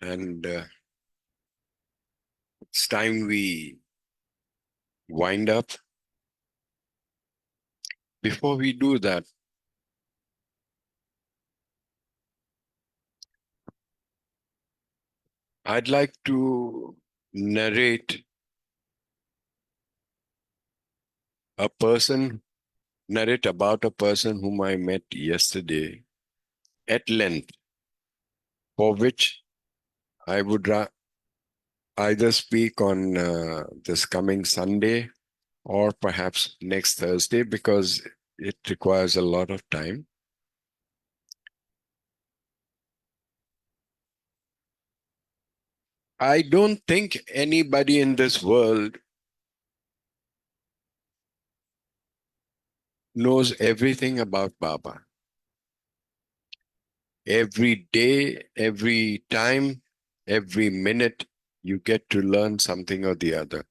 and it's time we wind up. Before we do that, I'd like to narrate a person, narrate about a person whom I met yesterday at length, for which I would either speak on this coming Sunday or perhaps next Thursday because it requires a lot of time. I don't think anybody in this world knows everything about Baba. Every day, every time, every minute, you get to learn something or the other.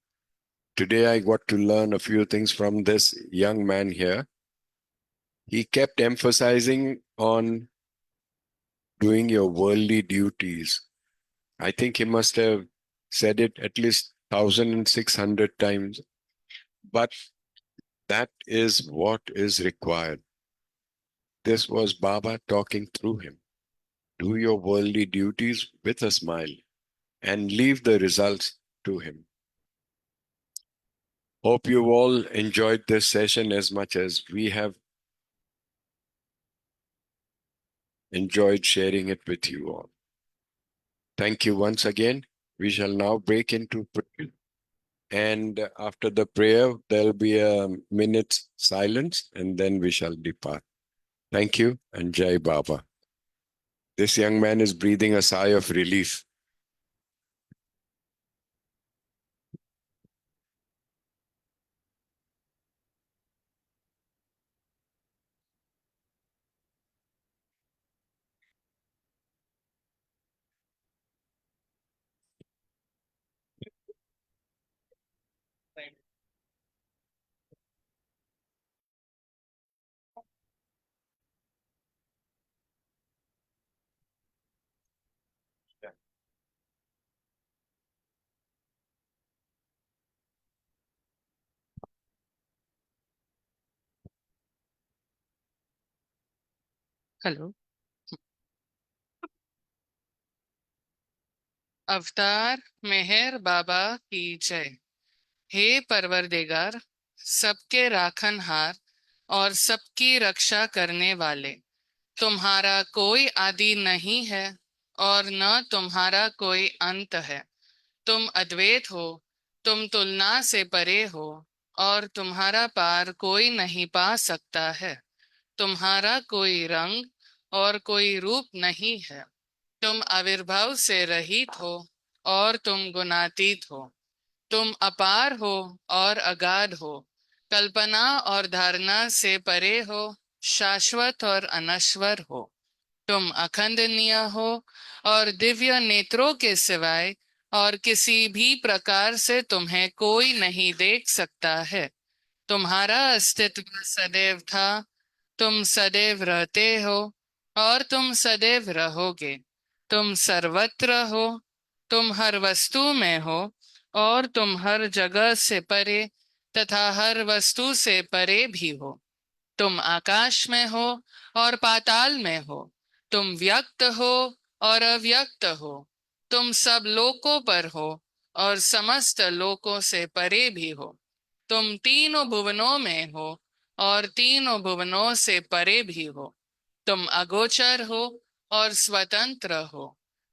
Today, I got to learn a few things from this young man here. He kept emphasizing on doing your worldly duties. I think he must have said it at least 1,600 times, but that is what is required. This was Baba talking through him. Do your worldly duties with a smile and leave the results to him. Hope you all enjoyed this session as much as we have enjoyed sharing it with you all. Thank you once again. We shall now break into prayer. And after the prayer, there'll be a minute's silence and then we shall depart. Thank you and Jai Baba. This young man is breathing a sigh of relief. Hello अवतार मेहर बाबा की जय। हे परवरदिगार, सबके राखनहार और सबकी रक्षा करने वाले, तुम्हारा कोई आदि नहीं है और न तुम्हारा कोई अंत है। तुम अद्वैत हो, तुम तुलना से परे हो और तुम्हारा पार कोई नहीं पा सकता है। तुम्हारा कोई रंग और कोई रूप नहीं है। तुम आविर्भाव से रहित हो और तुम गुणातीत हो। तुम अपार हो और अगाध हो, कल्पना और धारणा से परे हो, शाश्वत और अनश्वर हो। तुम अखंडनीय हो और दिव्य नेत्रों के सिवाय और किसी भी प्रकार से तुम्हें कोई नहीं देख सकता है। तुम्हारा अस्तित्व सदैव था, तुम सदैव रहते हो और तुम सदैव रहोगे। तुम सर्वत्र हो, तुम हर वस्तु में हो और तुम हर जगह से परे तथा हर वस्तु से परे भी हो। तुम आकाश में हो और पाताल में हो। तुम व्यक्त हो और अव्यक्त हो। तुम सब लोकों पर हो और समस्त लोकों से परे भी हो। तुम तीनों भुवनों में हो और तीनों भुवनों से परे भी हो। तुम अगोचर हो और स्वतंत्र हो।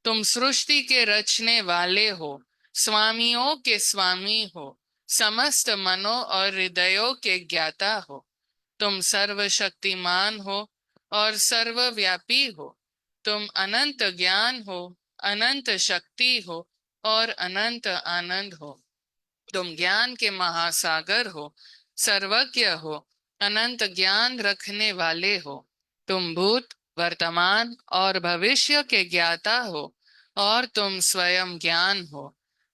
तुम सृष्टि के रचने वाले हो, स्वामियों के स्वामी हो, समस्त मनों और हृदयों के ज्ञाता हो। तुम सर्वशक्तिमान हो और सर्वव्यापी हो। तुम अनंत ज्ञान हो, अनंत शक्ति हो और अनंत आनंद हो। तुम ज्ञान के महासागर हो, सर्वज्ञ हो, अनंत ज्ञान रखने वाले हो। तुम भूत, वर्तमान और भविष्य के ज्ञाता हो और तुम स्वयं ज्ञान हो।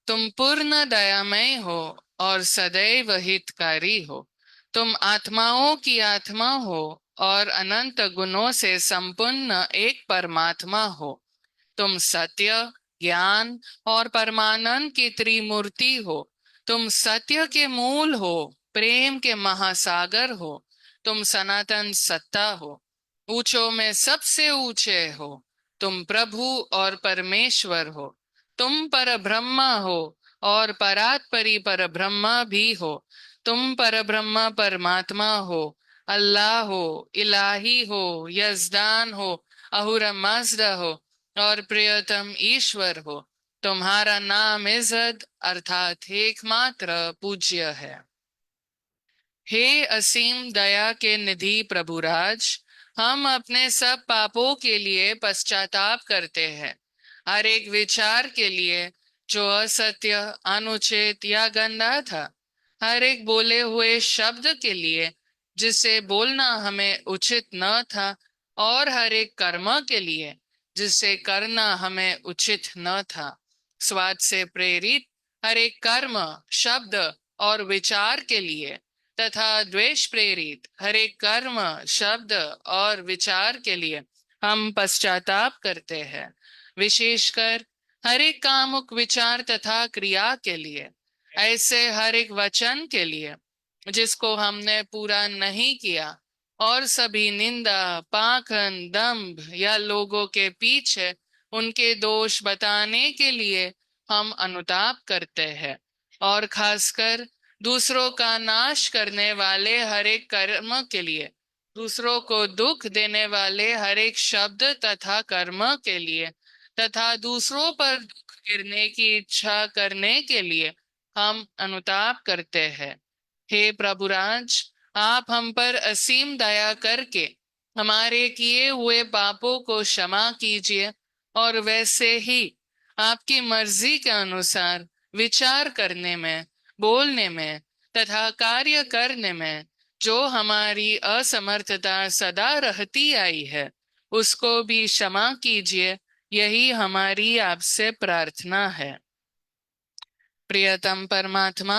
तुम पूर्ण दयामय हो और सदैव हितकारी हो। तुम आत्माओं की आत्मा हो और अनंत गुणों से संपन्न एक परमात्मा हो। तुम सत्य, ज्ञान और परमानंद की त्रिमूर्ति हो। तुम सत्य के मूल हो, प्रेम के महासागर हो, तुम सनातन सत्ता हो, ऊंचों में सबसे ऊंचे हो, तुम प्रभु और परमेश्वर हो, तुम परब्रह्म हो और परात्परी परब्रह्म भी हो, तुम परब्रह्म परमात्मा हो, अल्लाह हो, इलाही हो, यजदान हो, अहुर मज़द हो और प्रियतम ईश्वर हो। तुम्हारा नाम इज्जत अर्थात एकमात्र पूज्य है। हे असीम दया के निधि प्रभुराज, हम अपने सब पापों के लिए पश्चाताप करते हैं। हर एक विचार के लिए जो असत्य, अनुचित या गंदा था, हर एक बोले हुए शब्द के लिए जिसे बोलना हमें उचित न था, और हर एक कर्म के लिए जिसे करना हमें उचित न था। स्वाद से प्रेरित हर एक कर्म, शब्द और विचार के लिए तथा द्वेष प्रेरित हर एक कर्म, शब्द और विचार के लिए हम पश्चाताप करते हैं। विशेषकर हर एक कामुक विचार तथा क्रिया के लिए, ऐसे हर एक वचन के लिए जिसको हमने पूरा नहीं किया, और सभी निंदा, पाखंड, दंभ या लोगों के पीछे उनके दोष बताने के लिए हम अनुताप करते हैं। और खासकर दूसरों का नाश करने वाले हर एक कर्म के लिए, दूसरों को दुख देने वाले हर एक शब्द तथा कर्म के लिए तथा दूसरों पर दुख गिरने की इच्छा करने के लिए हम अनुताप करते हैं। हे प्रभुराज, आप हम पर असीम दया करके हमारे किए हुए पापों को क्षमा कीजिए, और वैसे ही आपकी मर्जी के अनुसार विचार करने में, बोलने में तथा कार्य करने में जो हमारी असमर्थता सदा रहती आई है, उसको भी क्षमा कीजिए। यही हमारी आपसे प्रार्थना है। प्रियतम परमात्मा,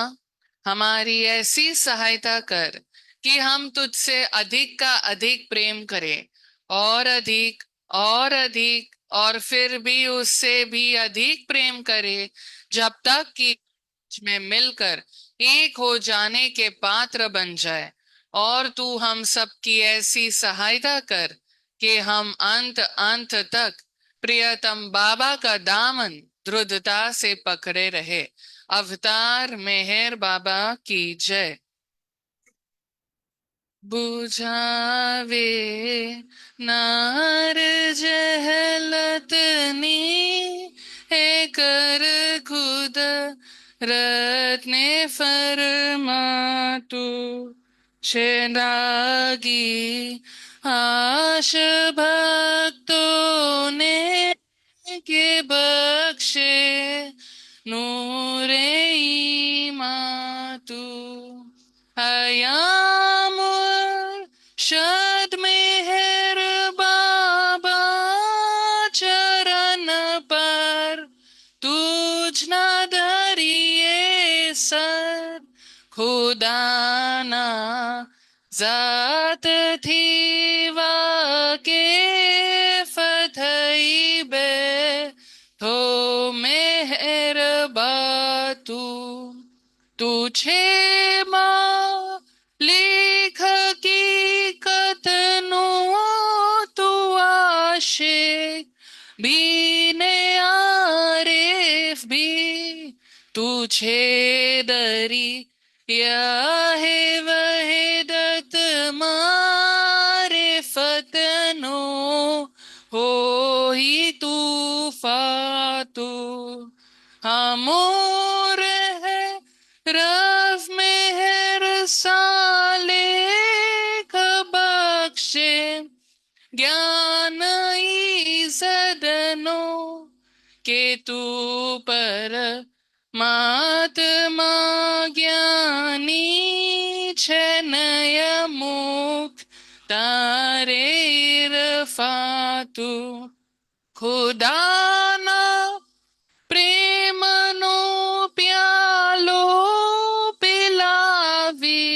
हमारी ऐसी सहायता कर कि हम तुझसे अधिक का अधिक प्रेम करें, और अधिक और अधिक और फिर भी उससे भी अधिक प्रेम करें, जब तक कि में मिलकर एक हो जाने के पात्र बन जाए। और तू हम सबकी ऐसी सहायता कर कि हम अंत अंत तक प्रियतम बाबा का दामन दृढ़ता से पकड़े रहे। अवतार मेहर बाबा की जय। बुझावे नार जहलतनी है कर खुद रत्ने फरमातु शेरागी आश भक्तों ने के बख्शे नूरे ईमातु हयामुर शद मेहर बाबा चरण पर तुझ न धरिए सर खुदाना जात थी वाके फथई बे हो मेहर बातू तुझे माँ लिख की कतनो तू आशिक बीने आरिफ भी तुझे दरी या है वहीदत मारे फतनो हो ही तू फातू हमोर है रफ मेहर साले बख्शे ज्ञान ईजदनो के तू पर महात्मा ज्ञानी छनय मुख तारे रफातु खुदाना प्रेमनो प्यालो पिलावी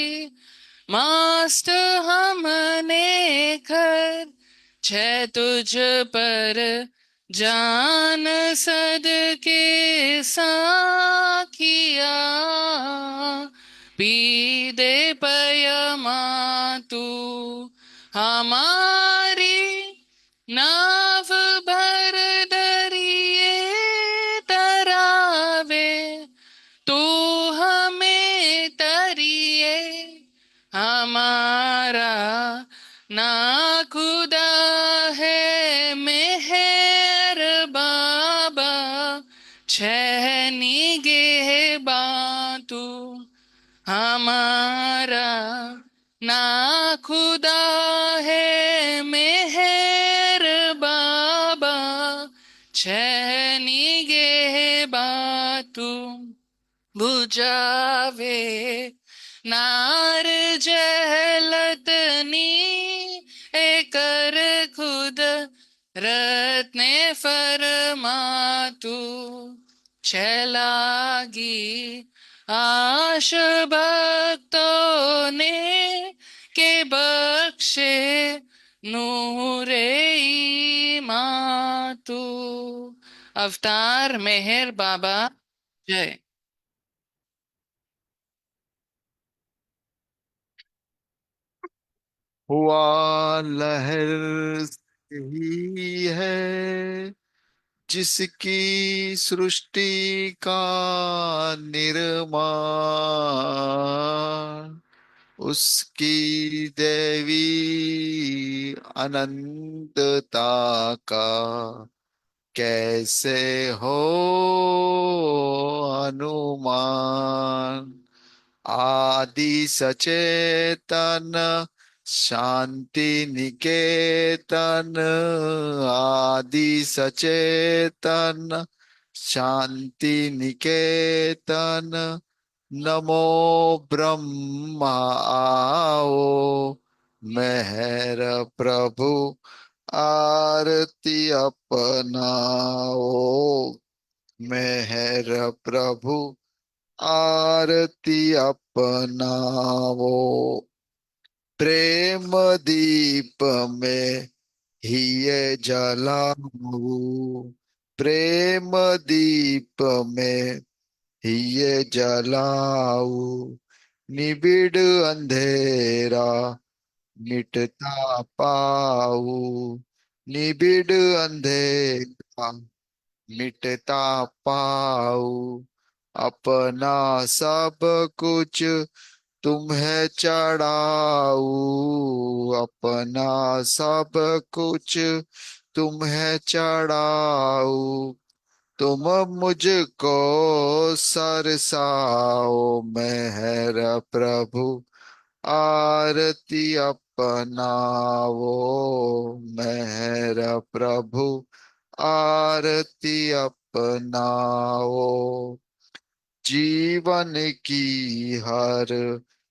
मस्त हमने कर छे तुझ पर जान सद के साखिया पी दे पयमा तू हमारी नाव भर दरिए तरावे तू हमें तरिए हमारा ना खुदा है मेहर बाबा छहनी गे बातू हमारा ना खुदा है मेहर बाबा छहनी गे बातू बुझावे नार जहलतनी एकर खुद रत्ने फरमातु छलागी आश भक्तों ने के बख्शे नूरे मातु अवतार मेहर बाबा जय। हुआ लहर ही है जिसकी सृष्टि का निर्माण उसकी देवी अनंतता का कैसे हो अनुमान। आदि सचेतन शांति निकेतन आदि सचेतन शांति निकेतन नमो ब्रह्मा आओ मेहर प्रभु आरती अपनाओ मेहर प्रभु आरती अपनाओ। प्रेम दीप में ही ये जलाओ प्रेम दीप में ही ये जलाओ निबिड़ अंधेरा मिटता पाऊ निबिड़ अंधेरा मिटता पाऊ अपना सब कुछ तुम्हें चढ़ाऊ अपना सब कुछ तुम्हें चढ़ाऊ तुम मुझको सरसाओ मेहर प्रभु आरती अपनाओ मेहर प्रभु आरती अपनाओ। जीवन की हर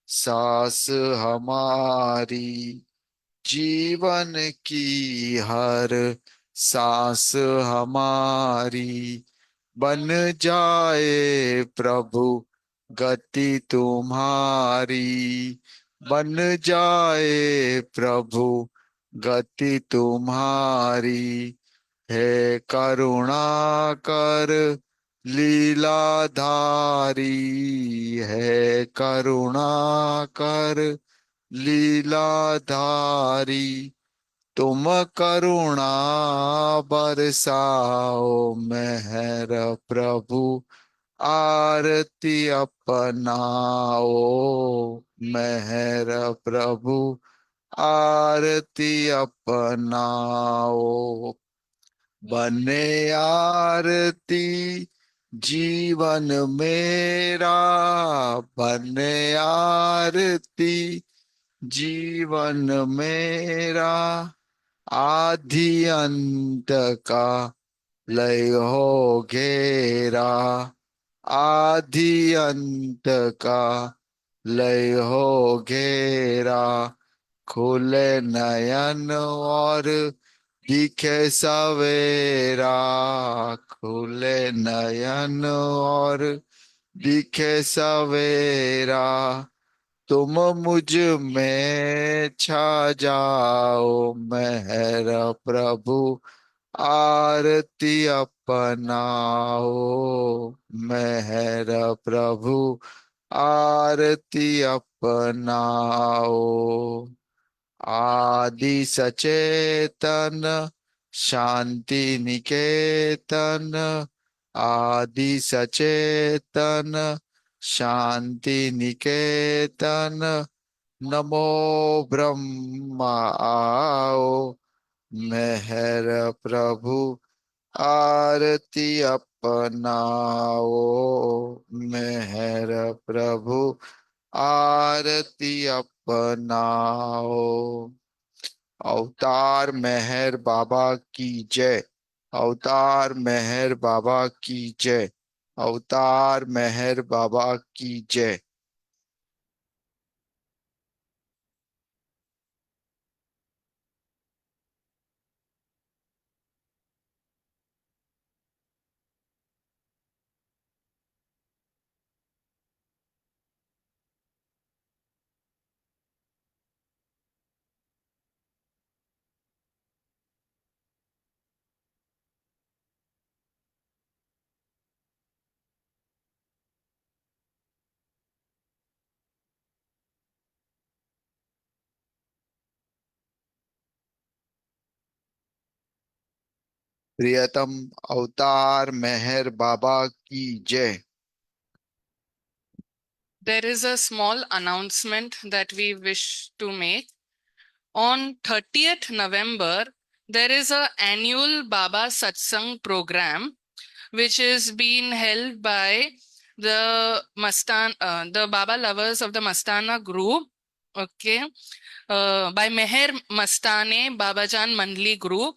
सांस हमारी जीवन की हर सांस हमारी बन जाए प्रभु गति तुम्हारी बन जाए प्रभु गति तुम्हारी है करुणा कर लीलाधारी है करुणा कर लीलाधारी तुम करुणा बरसाओ मेहर प्रभु आरती अपनाओ मेहर प्रभु आरती अपनाओ। बने आरती जीवन मेरा बने आरती जीवन मेरा आदि अंत का लय हो घेरा आदि अंत का लय हो घेरा खुले नयन और दिखे सवेरा खुले नयन और दिखे सवेरा तुम मुझ में छा जाओ मेहर प्रभु आरती अपनाओ मेहर प्रभु आरती अपनाओ। आदि सचेतन शांति निकेतन, आदि सचेतन शांति निकेतन, नमो ब्रह्मा आओ। मेहर प्रभु आरती अपनाओ। मेहर प्रभु आरती अपनाओ। अवतार मेहर बाबा की जय। अवतार मेहर बाबा की जय। अवतार मेहर बाबा की जय। प्रियतम अवतार मेहर बाबा की जय। There is a small announcement that we wish to make. On 30th November, there is a annual Baba Satsang program which is being held by the Baba lovers of the Mastana group. Okay, by Meher Mastane Babajan Mandli group.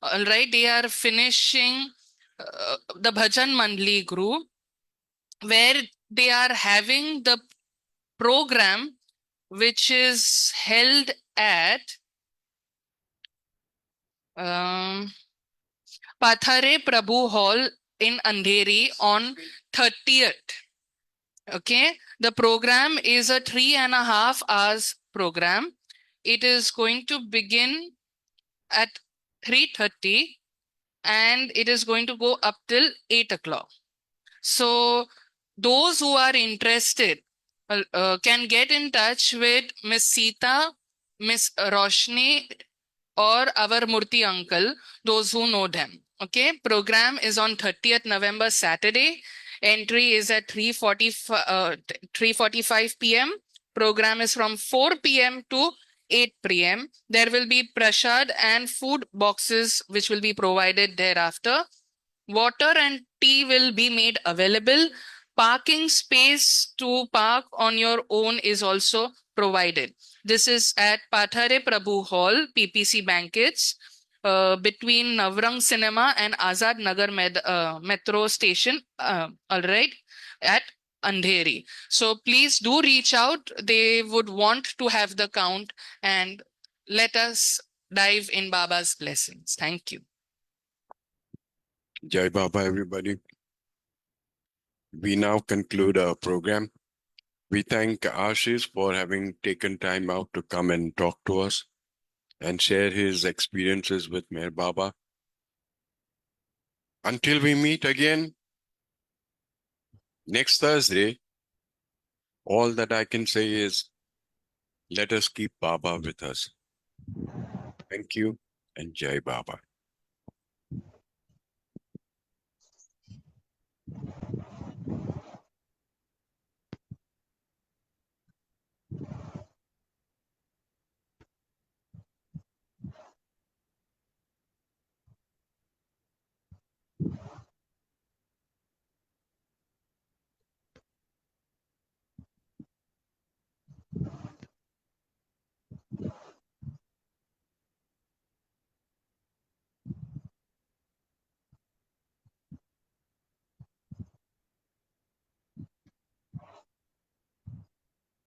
All right, they are finishing the Bhajan Mandli group where they are having the program which is held at um, Pathare Prabhu Hall in Andheri on 30th. Okay, the program is a 3.5 hours program. It is going to begin at 3:30 and it is going to go up till 8 o'clock. So those who are interested can get in touch with Miss Sita, Miss Roshni, or our Murthy uncle, those who know them. Okay, program is on 30th November, Saturday. Entry is at 3:45 p.m. Program is from 4 p.m. to 8 p.m. There will be prasad and food boxes which will be provided thereafter. Water and tea will be made available. Parking space to park on your own is also provided. This is at Pathare Prabhu Hall, PPC Banquets, between Navrang Cinema and Azad Nagar Metro Station, all right, at Andheri. So please do reach out. They would want to have the count and let us dive in Baba's blessings. Thank you. Jai Baba, everybody. We now conclude our program. We thank Arshish for having taken time out to come and talk to us and share his experiences with Meher Baba. Until we meet again next Thursday, all that I can say is let us keep Baba with us. Thank you and Jai Baba.